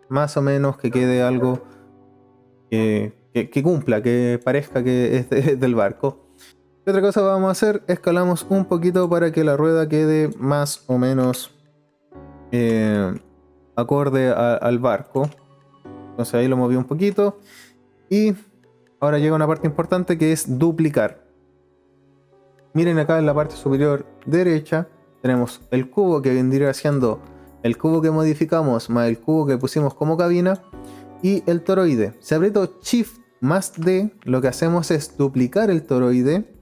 Más o menos que quede algo que cumpla, que parezca que es del barco. ¿Qué otra cosa vamos a hacer? Escalamos un poquito para que la rueda quede más o menos acorde al barco. Entonces ahí lo moví un poquito. Y ahora llega una parte importante que es duplicar. Miren acá en la parte superior derecha tenemos el cubo que vendría siendo el cubo que modificamos más el cubo que pusimos como cabina y el toroide. Si aprieto Shift más D, lo que hacemos es duplicar el toroide.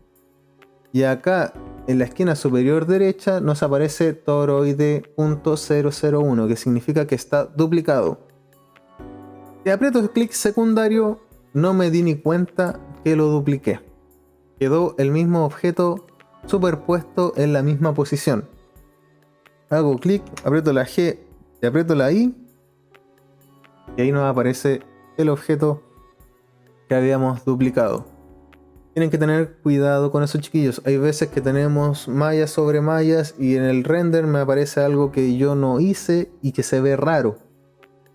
Y acá en la esquina superior derecha nos aparece toroide.001, que significa que está duplicado. Si aprieto el clic secundario, no me di ni cuenta que lo dupliqué. Quedó el mismo objeto superpuesto en la misma posición. Hago clic, aprieto la G y aprieto la I. Y ahí nos aparece el objeto que habíamos duplicado. Tienen que tener cuidado con eso, chiquillos. Hay veces que tenemos mallas sobre mallas y en el render me aparece algo que yo no hice y que se ve raro.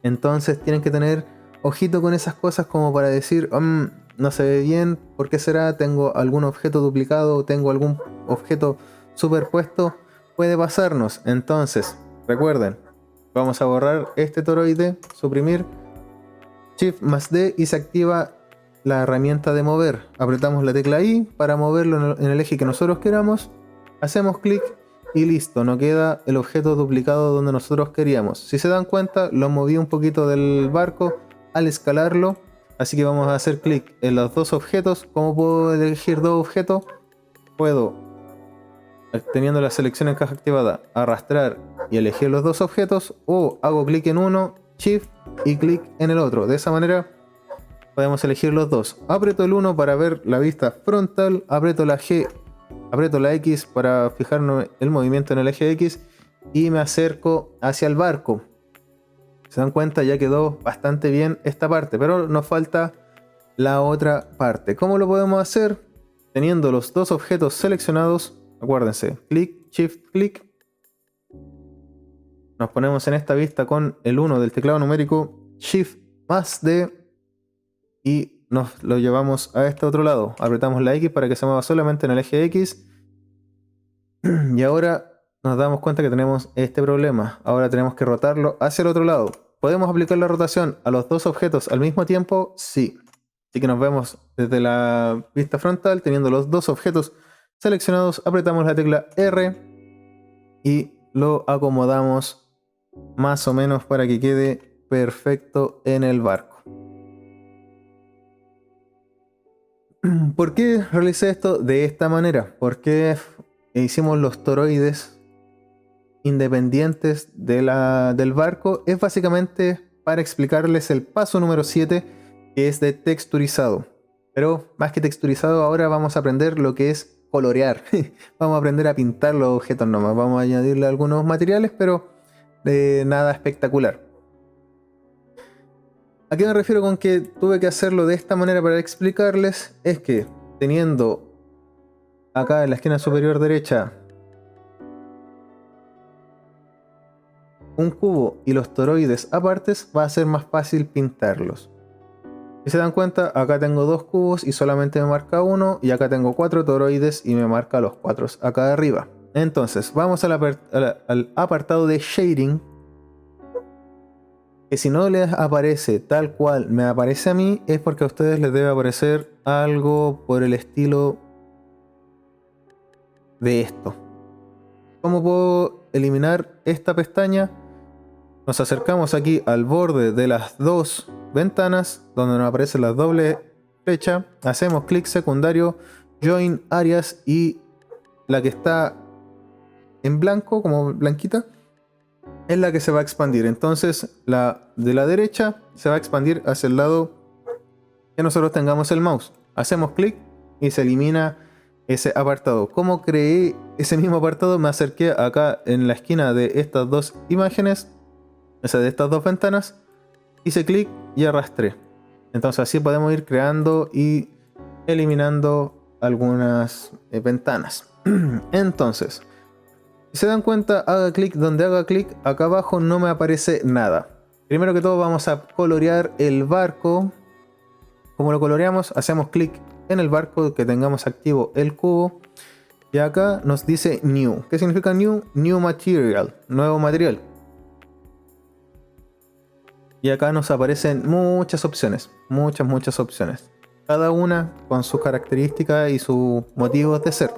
Entonces tienen que tener ojito con esas cosas como para decir, no se ve bien, ¿por qué será? ¿Tengo algún objeto duplicado? ¿Tengo algún objeto superpuesto? Puede pasarnos. Entonces, recuerden, vamos a borrar este toroide, suprimir, Shift más D y se activa la herramienta de mover. Apretamos la tecla I para moverlo en el eje que nosotros queramos. Hacemos clic y listo, nos queda el objeto duplicado donde nosotros queríamos. Si se dan cuenta, lo moví un poquito del barco al escalarlo. Así que vamos a hacer clic en los dos objetos. ¿Cómo puedo elegir dos objetos? Puedo, teniendo la selección en caja activada, arrastrar y elegir los dos objetos. O hago clic en uno, Shift y clic en el otro. De esa manera podemos elegir los dos. Aprieto el 1 para ver la vista frontal, aprieto la G, aprieto la X para fijarnos el movimiento en el eje X y me acerco hacia el barco. Se dan cuenta, ya quedó bastante bien esta parte, pero nos falta la otra parte. ¿Cómo lo podemos hacer? Teniendo los dos objetos seleccionados, acuérdense, clic, shift, clic. Nos ponemos en esta vista con el 1 del teclado numérico, shift más D, y nos lo llevamos a este otro lado. Apretamos la X para que se mueva solamente en el eje X. Y ahora nos damos cuenta que tenemos este problema. Ahora tenemos que rotarlo hacia el otro lado. ¿Podemos aplicar la rotación a los dos objetos al mismo tiempo? Sí. Así que nos vemos desde la vista frontal, teniendo los dos objetos seleccionados. Apretamos la tecla R y lo acomodamos más o menos para que quede perfecto en el barco. ¿Por qué realicé esto de esta manera? ¿Por qué hicimos los toroides independientes del barco? Es básicamente para explicarles el paso número 7, que es de texturizado. Pero más que texturizado, ahora vamos a aprender lo que es colorear. Vamos a aprender a pintar los objetos nomás. Vamos a añadirle algunos materiales, pero nada espectacular. ¿A qué me refiero con que tuve que hacerlo de esta manera para explicarles? Es que teniendo acá en la esquina superior derecha un cubo y los toroides apartes, va a ser más fácil pintarlos. Si se dan cuenta, acá tengo 2 cubos y solamente me marca uno, y acá tengo 4 toroides y me marca los 4 acá arriba. Entonces, vamos al apartado de shading, que si no les aparece tal cual me aparece a mí, es porque a ustedes les debe aparecer algo por el estilo de esto. ¿Cómo puedo eliminar esta pestaña? Nos acercamos aquí al borde de las 2 ventanas donde nos aparecen las dobles flechas, hacemos clic secundario, join áreas, y la que está en blanco, como blanquita, es la que se va a expandir. Entonces la de la derecha se va a expandir hacia el lado que nosotros tengamos el mouse. Hacemos clic y se elimina ese apartado. ¿Cómo creé ese mismo apartado? Me acerqué acá en la esquina de estas 2 imágenes, o sea, de estas 2 ventanas, hice clic y arrastré. Entonces así podemos ir creando y eliminando algunas ventanas. Entonces, si se dan cuenta, haga clic donde haga clic, acá abajo no me aparece nada. Primero que todo vamos a colorear el barco. Como lo coloreamos, hacemos clic en el barco que tengamos activo el cubo, y acá nos dice New. ¿Qué significa New? New Material, nuevo material. Y acá nos aparecen muchas opciones, muchas opciones, cada una con sus características y sus motivos de ser.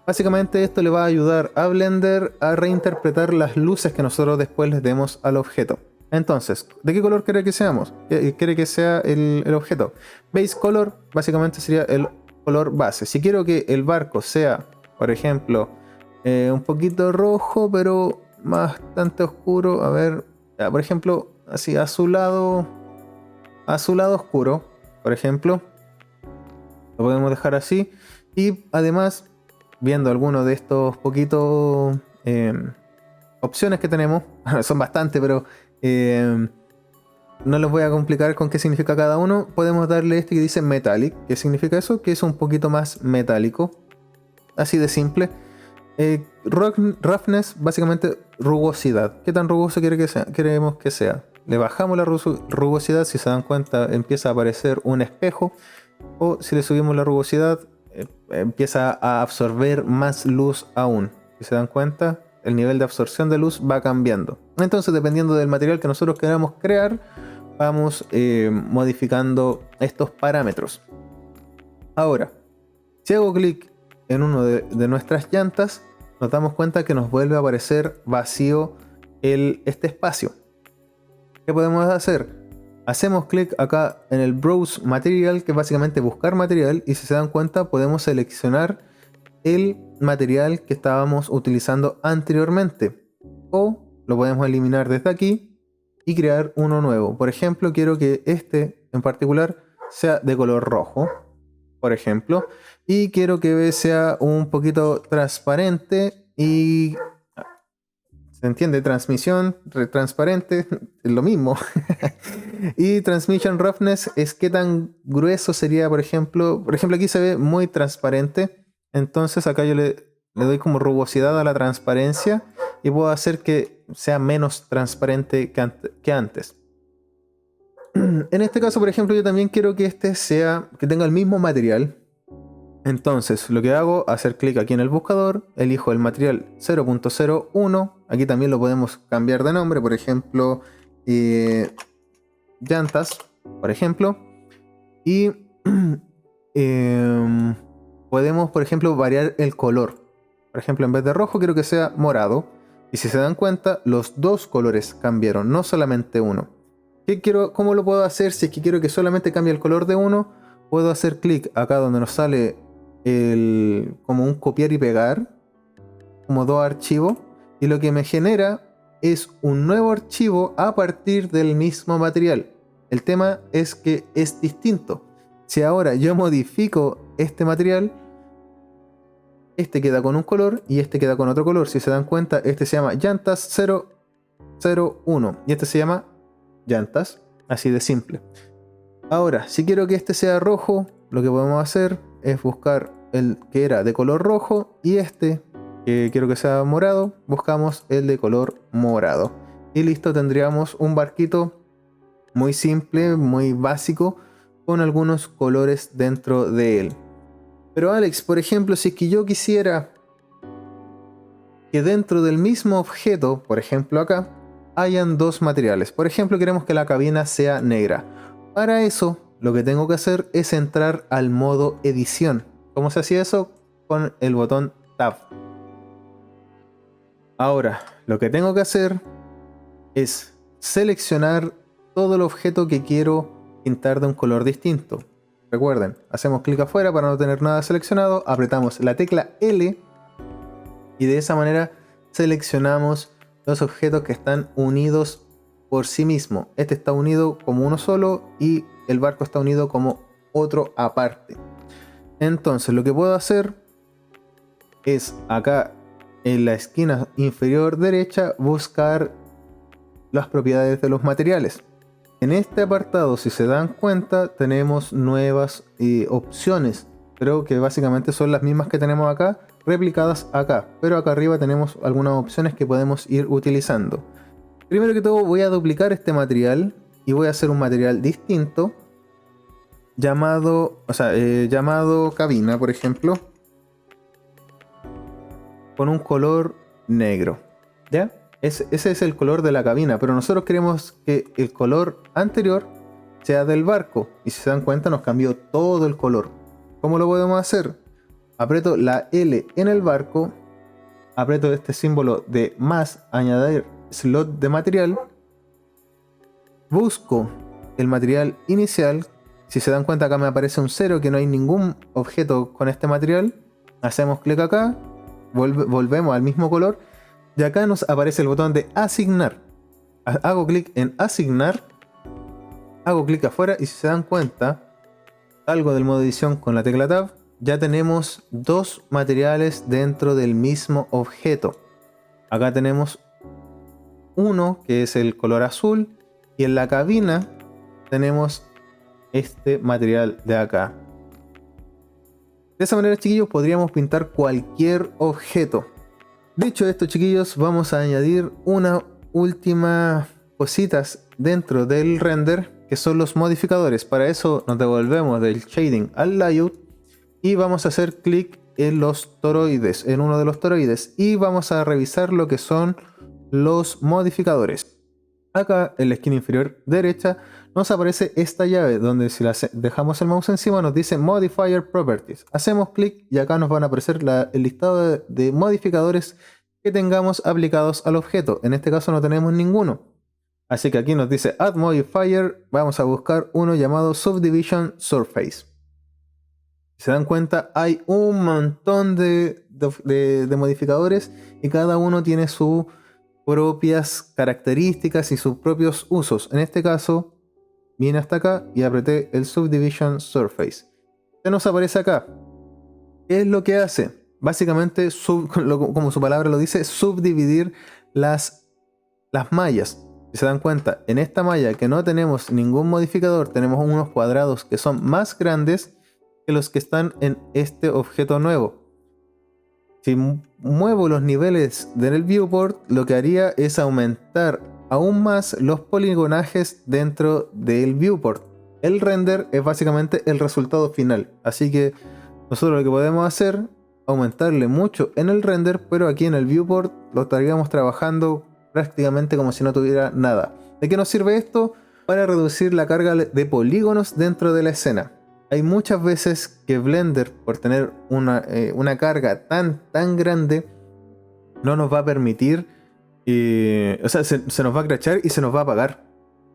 Básicamente esto le va a ayudar a Blender a reinterpretar las luces que nosotros después les demos al objeto. Entonces, ¿de qué color quiere que seamos? ¿Quiere que sea el objeto? Base color básicamente sería el color base. Si quiero que el barco sea, por ejemplo, un poquito rojo, pero bastante oscuro, a ver, por ejemplo, así azulado oscuro, por ejemplo, lo podemos dejar así. Y además, viendo algunos de estos poquitos opciones que tenemos, son bastantes, pero no les voy a complicar con qué significa cada uno. Podemos darle este que dice metallic. ¿Qué significa eso? Que es un poquito más metálico, así de simple. Roughness, básicamente rugosidad. ¿Qué tan rugoso queremos que sea? Le bajamos la rugosidad, si se dan cuenta empieza a aparecer un espejo, o si le subimos la rugosidad empieza a absorber más luz aún. Si se dan cuenta, el nivel de absorción de luz va cambiando. Entonces, dependiendo del material que nosotros queramos crear, vamos modificando estos parámetros. Ahora, si hago clic en uno de nuestras llantas, nos damos cuenta que nos vuelve a aparecer vacío este espacio. ¿Qué podemos hacer? Hacemos clic acá en el Browse Material, que es básicamente buscar material, y si se dan cuenta podemos seleccionar el material que estábamos utilizando anteriormente, o lo podemos eliminar desde aquí y crear uno nuevo. Por ejemplo, quiero que este en particular sea de color rojo, por ejemplo, y quiero que sea un poquito transparente y... ¿se entiende? Transmisión, transparente, es lo mismo. Y Transmission Roughness es qué tan grueso sería, por ejemplo. Por ejemplo, aquí se ve muy transparente. Entonces acá yo le doy como rugosidad a la transparencia y puedo hacer que sea menos transparente que antes. En este caso, por ejemplo, yo también quiero que que tenga el mismo material. Entonces lo que hago, hacer clic aquí en el buscador, elijo el material 0.01, aquí también lo podemos cambiar de nombre, por ejemplo, llantas, por ejemplo, y podemos, por ejemplo, variar el color. Por ejemplo, en vez de rojo quiero que sea morado, y si se dan cuenta, los 2 colores cambiaron, no solamente uno. ¿Cómo lo puedo hacer? Si es que quiero que solamente cambie el color de uno, puedo hacer clic acá donde nos sale como un copiar y pegar, como 2 archivos, y lo que me genera es un nuevo archivo a partir del mismo material. El tema es que es distinto. Si ahora yo modifico este material, este queda con un color y este queda con otro color. Si se dan cuenta, este se llama llantas 001 y este se llama llantas, así de simple. Ahora, si quiero que este sea rojo, lo que podemos hacer es buscar el que era de color rojo y este que quiero que sea morado, buscamos el de color morado. Y listo, tendríamos un barquito muy simple, muy básico, con algunos colores dentro de él. Pero Alex, por ejemplo, si es que yo quisiera que dentro del mismo objeto, por ejemplo acá, hayan dos materiales. Por ejemplo, queremos que la cabina sea negra. Para eso, lo que tengo que hacer es entrar al modo edición. ¿Cómo se hacía eso? Con el botón Tab. Ahora, lo que tengo que hacer es seleccionar todo el objeto que quiero pintar de un color distinto. Recuerden, hacemos clic afuera para no tener nada seleccionado, apretamos la tecla L y de esa manera seleccionamos los objetos que están unidos por sí mismo. Este está unido como uno solo y el barco está unido como otro aparte. Entonces lo que puedo hacer es acá en la esquina inferior derecha buscar las propiedades de los materiales. En este apartado, si se dan cuenta, tenemos nuevas opciones, pero que básicamente son las mismas que tenemos acá, replicadas acá, pero acá arriba tenemos algunas opciones que podemos ir utilizando. Primero que todo voy a duplicar este material y voy a hacer un material distinto llamado cabina, por ejemplo, con un color negro, ¿ya? Ese es el color de la cabina, pero nosotros queremos que el color anterior sea del barco. Y si se dan cuenta nos cambió todo el color. ¿Cómo lo podemos hacer? Aprieto la L en el barco, aprieto este símbolo de más, añadir slot de material, busco el material inicial. Si se dan cuenta acá me aparece un 0, que no hay ningún objeto con este material. Hacemos clic acá, volvemos al mismo color. Y acá nos aparece el botón de asignar. Hago clic en asignar. Hago clic afuera y si se dan cuenta, salgo del modo edición con la tecla Tab. Ya tenemos dos materiales dentro del mismo objeto. Acá tenemos uno que es el color azul. Y en la cabina tenemos este material de acá. De esa manera, chiquillos, podríamos pintar cualquier objeto. Dicho esto, chiquillos, vamos a añadir una última cositas dentro del render, que son los modificadores. Para eso nos devolvemos del shading al layout y vamos a hacer clic en los toroides, en uno de los toroides, y vamos a revisar lo que son los modificadores. Acá en la esquina inferior derecha nos aparece esta llave donde si la dejamos el mouse encima nos dice Modifier Properties. Hacemos clic y acá nos van a aparecer el listado de modificadores que tengamos aplicados al objeto. En este caso no tenemos ninguno. Así que aquí nos dice Add Modifier. Vamos a buscar uno llamado Subdivision Surface. Si se dan cuenta hay un montón de modificadores y cada uno tiene sus propias características y sus propios usos. En este caso vine hasta acá y apreté el Subdivision Surface. Se nos aparece acá. ¿Qué es lo que hace? Básicamente, como su palabra lo dice, subdividir las mallas. Si se dan cuenta, en esta malla que no tenemos ningún modificador, tenemos unos cuadrados que son más grandes que los que están en este objeto nuevo. Si muevo los niveles del viewport, lo que haría es aumentar aún más los poligonajes dentro del viewport. El render es básicamente el resultado final, así que nosotros lo que podemos hacer, aumentarle mucho en el render, pero aquí en el viewport lo estaríamos trabajando prácticamente como si no tuviera nada. ¿De qué nos sirve esto? Para reducir la carga de polígonos dentro de la escena. Hay muchas veces que Blender, por tener una carga tan grande, no nos va a permitir, se nos va a crachar y se nos va a apagar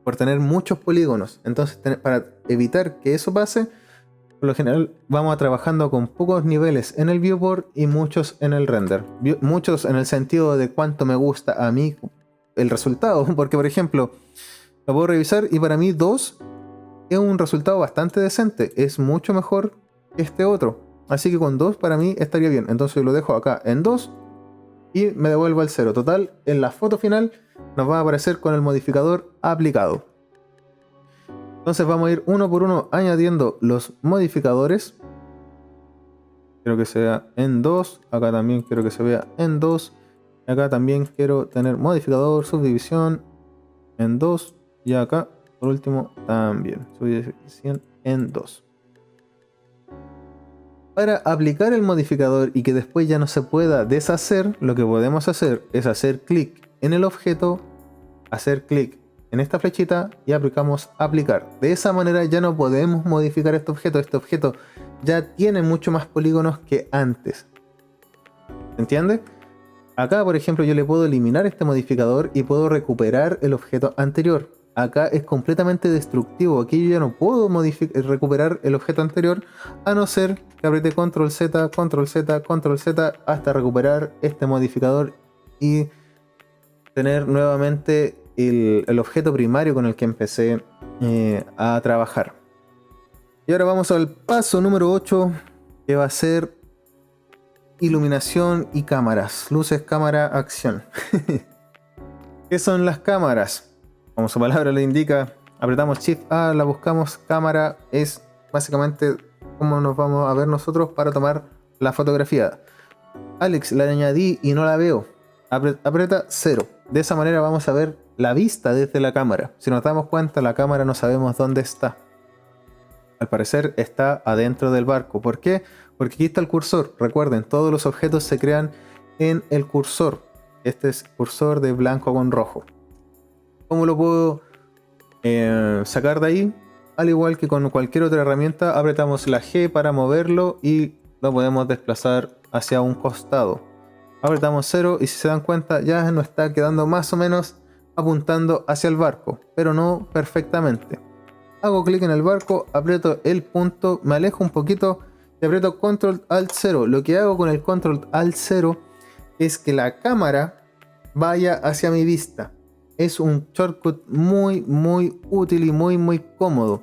por tener muchos polígonos. Entonces, para evitar que eso pase, por lo general vamos trabajando con pocos niveles en el viewport y muchos en el render. Muchos en el sentido de cuánto me gusta a mí el resultado, porque por ejemplo lo puedo revisar y para mí 2 es un resultado bastante decente. Es mucho mejor que este otro. Así que con 2 para mí estaría bien. Entonces lo dejo acá en 2 y me devuelvo al 0. Total, en la foto final nos va a aparecer con el modificador aplicado. Entonces vamos a ir uno por uno añadiendo los modificadores. Quiero que sea en 2. Acá también quiero que se vea en 2. Acá también quiero tener modificador, subdivisión en 2. Y acá, por último, también subdivisión en 2. Para aplicar el modificador y que después ya no se pueda deshacer, lo que podemos hacer es hacer clic en el objeto, hacer clic en esta flechita y aplicamos aplicar. De esa manera ya no podemos modificar este objeto. Este objeto ya tiene mucho más polígonos que antes. ¿Se entiende? Acá, por ejemplo, yo le puedo eliminar este modificador y puedo recuperar el objeto anterior. Acá es completamente destructivo. Aquí yo ya no puedo recuperar el objeto anterior, a no ser que apriete Control Z, Control Z, Control Z hasta recuperar este modificador y tener nuevamente el objeto primario con el que empecé a trabajar. Y ahora vamos al paso número 8, que va a ser iluminación y cámaras. Luces, cámara, acción. ¿Qué son las cámaras? Como su palabra le indica, apretamos Shift A, la buscamos. Cámara es básicamente cómo nos vamos a ver nosotros para tomar la fotografía. Alex, la añadí y no la veo. Aprieta 0. De esa manera vamos a ver la vista desde la cámara. Si nos damos cuenta, la cámara no sabemos dónde está. Al parecer está adentro del barco. ¿Por qué? Porque aquí está el cursor. Recuerden, todos los objetos se crean en el cursor. Este es cursor de blanco con rojo. ¿Cómo lo puedo sacar de ahí? Al igual que con cualquier otra herramienta, apretamos la G para moverlo y lo podemos desplazar hacia un costado. Apretamos 0 y si se dan cuenta ya nos está quedando más o menos apuntando hacia el barco, pero no perfectamente. Hago clic en el barco, aprieto el punto, me alejo un poquito y aprieto Control Alt 0. Lo que hago con el Control Alt 0 es que la cámara vaya hacia mi vista. Es un shortcut muy útil y muy cómodo.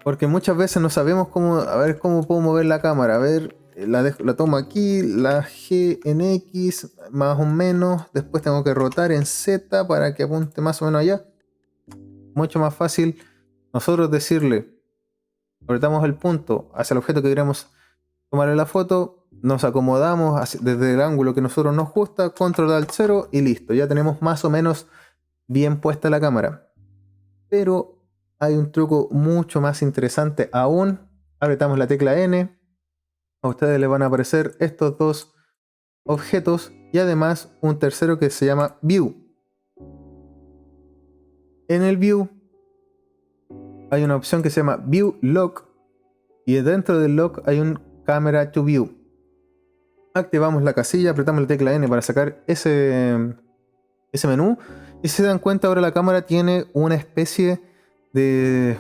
Porque muchas veces no sabemos cómo, a ver cómo puedo mover la cámara. A ver, la tomo aquí, la G en X, más o menos. Después tengo que rotar en Z para que apunte más o menos allá. Mucho más fácil nosotros decirle, apretamos el punto hacia el objeto que queremos tomarle la foto. Nos acomodamos desde el ángulo que a nosotros nos gusta, Control Alt 0 y listo. Ya tenemos más o menos bien puesta la cámara. Pero hay un truco mucho más interesante aún. Apretamos la tecla N. A ustedes les van a aparecer estos dos objetos y además un tercero que se llama View. En el View hay una opción que se llama View Lock y dentro del lock hay un Camera to View. Activamos la casilla, apretamos la tecla N para sacar ese menú y si se dan cuenta ahora la cámara tiene una especie de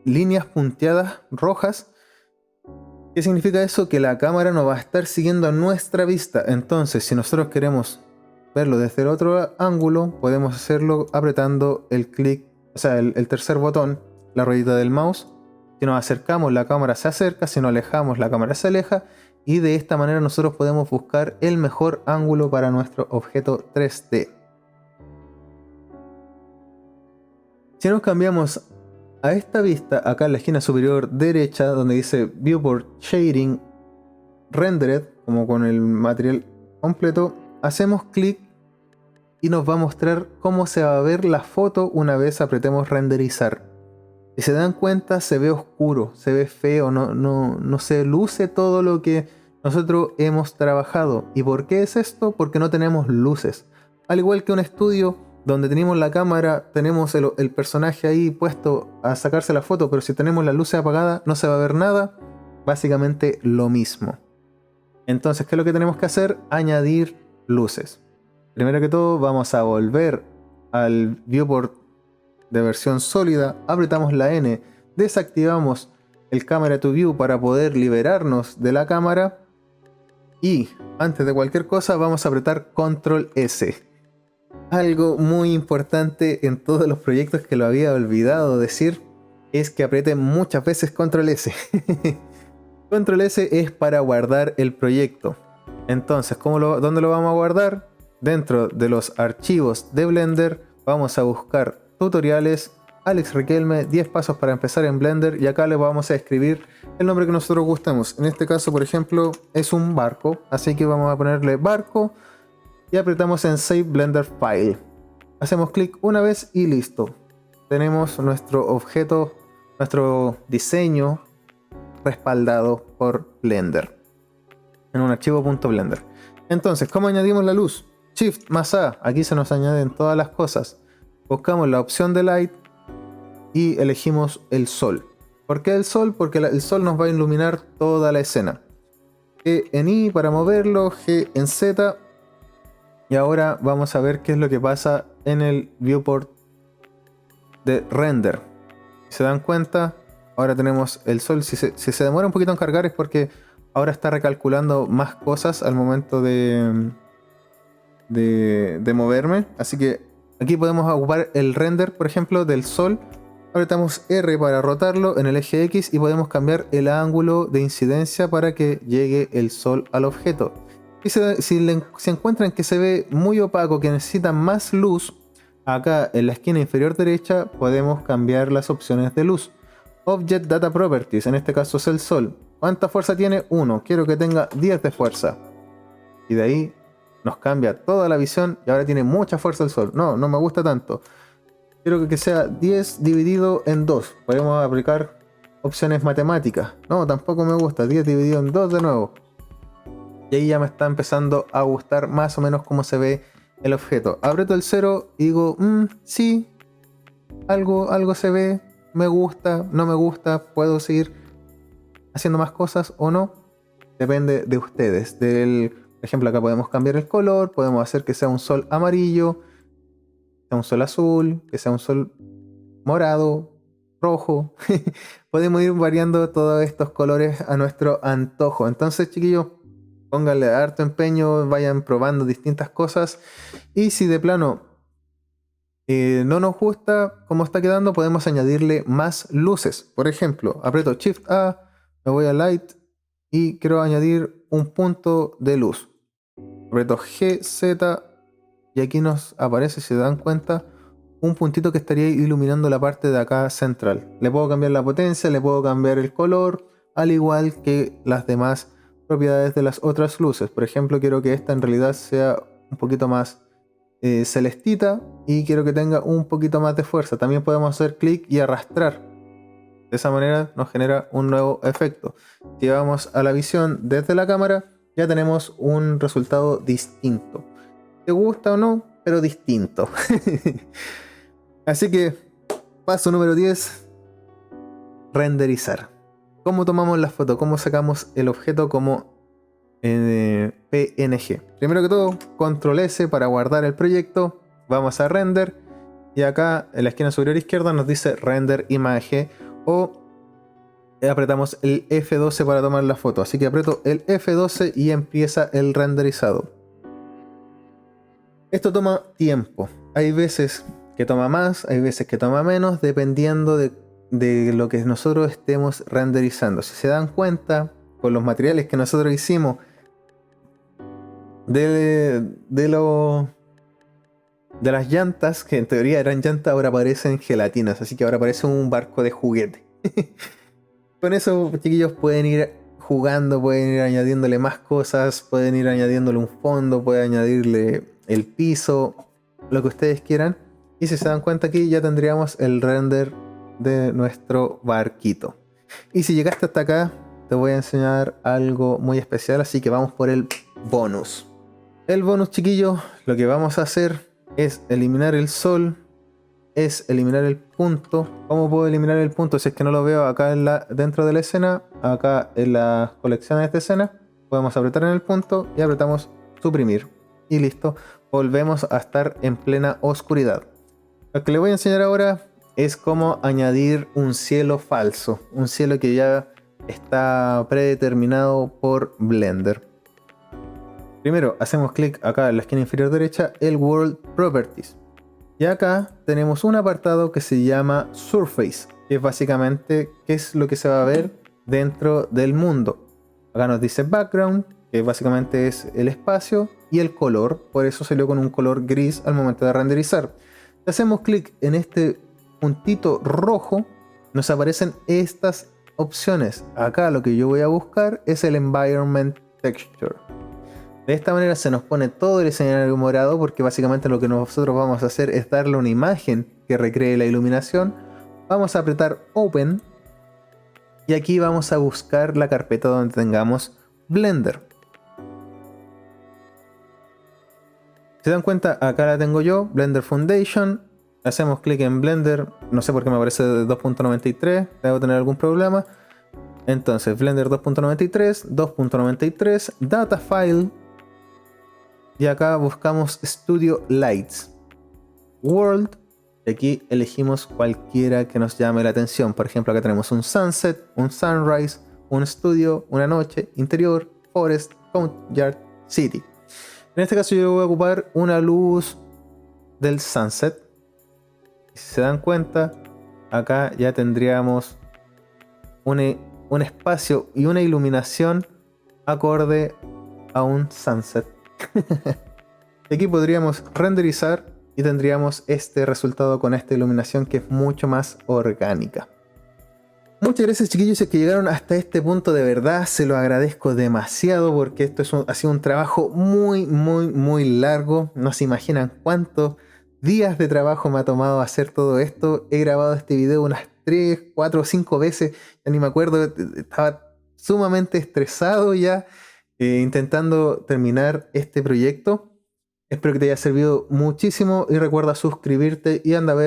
líneas punteadas rojas. ¿Qué significa eso? Que la cámara no va a estar siguiendo nuestra vista. Entonces si nosotros queremos verlo desde el otro ángulo podemos hacerlo apretando el clic, o sea el tercer botón, la ruedita del mouse. Si nos acercamos la cámara se acerca, si nos alejamos la cámara se aleja. Y de esta manera nosotros podemos buscar el mejor ángulo para nuestro objeto 3D. Si nos cambiamos a esta vista, acá en la esquina superior derecha, donde dice Viewport Shading Rendered, como con el material completo, hacemos clic y nos va a mostrar cómo se va a ver la foto una vez apretemos renderizar. Si se dan cuenta, se ve oscuro, se ve feo, no se luce todo lo que nosotros hemos trabajado. ¿Y por qué es esto? Porque no tenemos luces. Al igual que un estudio donde tenemos la cámara, tenemos el personaje ahí puesto a sacarse la foto, pero si tenemos las luces apagadas no se va a ver nada. Básicamente lo mismo. Entonces, ¿qué es lo que tenemos que hacer? Añadir luces. Primero que todo, vamos a volver al viewport de versión sólida, apretamos la N, desactivamos el Camera to View para poder liberarnos de la cámara y antes de cualquier cosa vamos a apretar Control S. Algo muy importante en todos los proyectos que lo había olvidado decir, es que apriete muchas veces Control S. Control S es para guardar el proyecto. Entonces, ¿dónde lo vamos a guardar? Dentro de los archivos de Blender vamos a buscar tutoriales, Alex Riquelme, 10 pasos para empezar en Blender, y acá le vamos a escribir el nombre que nosotros gustemos. En este caso, por ejemplo, es un barco, así que vamos a ponerle barco y apretamos en Save Blender File. Hacemos clic una vez y listo. Tenemos nuestro objeto, nuestro diseño respaldado por Blender en un archivo .blender. Entonces, ¿cómo añadimos la luz? Shift más A, aquí se nos añaden todas las cosas. Buscamos la opción de Light y elegimos el sol. ¿Por qué el sol? Porque el sol nos va a iluminar toda la escena. G en I para moverlo, G en Z. Y ahora vamos a ver qué es lo que pasa en el viewport de render. Si se dan cuenta, ahora tenemos el sol. Si se demora un poquito en cargar es porque ahora está recalculando más cosas al momento de moverme. Así que aquí podemos ocupar el render, por ejemplo, del sol. Apretamos R para rotarlo en el eje X y podemos cambiar el ángulo de incidencia para que llegue el sol al objeto. Y si encuentran que se ve muy opaco, que necesitan más luz, acá en la esquina inferior derecha podemos cambiar las opciones de luz. Object Data Properties, en este caso es el sol. ¿Cuánta fuerza tiene? 1. Quiero que tenga 10 de fuerza. Y de ahí nos cambia toda la visión y ahora tiene mucha fuerza el sol. No me gusta tanto. Quiero que sea 10 dividido en 2. Podemos aplicar opciones matemáticas. No, tampoco me gusta. 10 dividido en 2 de nuevo. Y ahí ya me está empezando a gustar más o menos cómo se ve el objeto. Aprieto el 0 y digo, sí, algo se ve, me gusta, no me gusta, puedo seguir haciendo más cosas o no. Depende de ustedes. Por ejemplo, acá podemos cambiar el color, podemos hacer que sea un sol amarillo, que sea un sol azul, que sea un sol morado, rojo. Podemos ir variando todos estos colores a nuestro antojo. Entonces, chiquillos, pónganle harto empeño, vayan probando distintas cosas. Y si de plano no nos gusta cómo está quedando, podemos añadirle más luces. Por ejemplo, aprieto Shift A, me voy a Light y quiero añadir un punto de luz. Aprieto G, Z y aquí nos aparece, si se dan cuenta, un puntito que estaría iluminando la parte de acá central. Le puedo cambiar la potencia, le puedo cambiar el color, al igual que las demás propiedades de las otras luces. Por ejemplo, quiero que esta en realidad sea un poquito más celestita y quiero que tenga un poquito más de fuerza. También podemos hacer clic y arrastrar. De esa manera nos genera un nuevo efecto. Si vamos a la visión desde la cámara, ya tenemos un resultado distinto. ¿Te gusta o no? Pero distinto. Así que, paso número 10, renderizar. ¿Cómo tomamos la foto? ¿Cómo sacamos el objeto como PNG? Primero que todo, Control S para guardar el proyecto. Vamos a Render. Y acá en la esquina superior izquierda nos dice Render Image. O apretamos el F12 para tomar la foto. Así que aprieto el F12 y empieza el renderizado. Esto toma tiempo. Hay veces que toma más, hay veces que toma menos, dependiendo de lo que nosotros estemos renderizando. Si se dan cuenta, con los materiales que nosotros hicimos de las llantas, que en teoría eran llantas, ahora parecen gelatinas, así que ahora parece un barco de juguete. Con eso, chiquillos, pueden ir jugando, pueden ir añadiéndole más cosas, pueden ir añadiéndole un fondo, pueden añadirle el piso, lo que ustedes quieran. Y si se dan cuenta, aquí ya tendríamos el render de nuestro barquito. Y si llegaste hasta acá, te voy a enseñar algo muy especial, así que vamos por el bonus. El bonus, chiquillos, lo que vamos a hacer es eliminar el sol, es eliminar el punto. ¿Cómo puedo eliminar el punto? Si es que no lo veo acá dentro de la escena, acá en las colecciones de escena, podemos apretar en el punto y apretamos suprimir. Y listo, volvemos a estar en plena oscuridad. Lo que les voy a enseñar ahora es cómo añadir un cielo falso, un cielo que ya está predeterminado por Blender. Primero hacemos clic acá en la esquina inferior derecha, el World Properties. Y acá tenemos un apartado que se llama Surface, que es básicamente qué es lo que se va a ver dentro del mundo. Acá nos dice Background, que básicamente es el espacio, y el color, por eso salió con un color gris al momento de renderizar. Si hacemos clic en este puntito rojo, nos aparecen estas opciones. Acá lo que yo voy a buscar es el Environment Texture. De esta manera se nos pone todo el escenario morado, porque básicamente lo que nosotros vamos a hacer es darle una imagen que recree la iluminación. Vamos a apretar Open y aquí vamos a buscar la carpeta donde tengamos Blender. Si se dan cuenta, acá la tengo yo, Blender Foundation. Hacemos clic en Blender, no sé por qué me aparece de 2.93, debo tener algún problema. Entonces Blender 2.93, 2.93, Data File. Y acá buscamos Studio Lights, World, y aquí elegimos cualquiera que nos llame la atención. Por ejemplo, acá tenemos un Sunset, un Sunrise, un Estudio, una Noche, Interior, Forest, Courtyard, City. En este caso yo voy a ocupar una luz del Sunset. Si se dan cuenta, acá ya tendríamos un espacio y una iluminación acorde a un Sunset. Y aquí podríamos renderizar y tendríamos este resultado con esta iluminación que es mucho más orgánica. Muchas gracias, chiquillos, que llegaron hasta este punto. De verdad se lo agradezco demasiado, porque esto ha sido un trabajo muy largo. No se imaginan cuántos días de trabajo me ha tomado hacer todo esto. He grabado este video unas 3, 4 o 5 veces, ya ni me acuerdo. Estaba sumamente estresado ya intentando terminar este proyecto. Espero que te haya servido muchísimo y recuerda suscribirte y anda a ver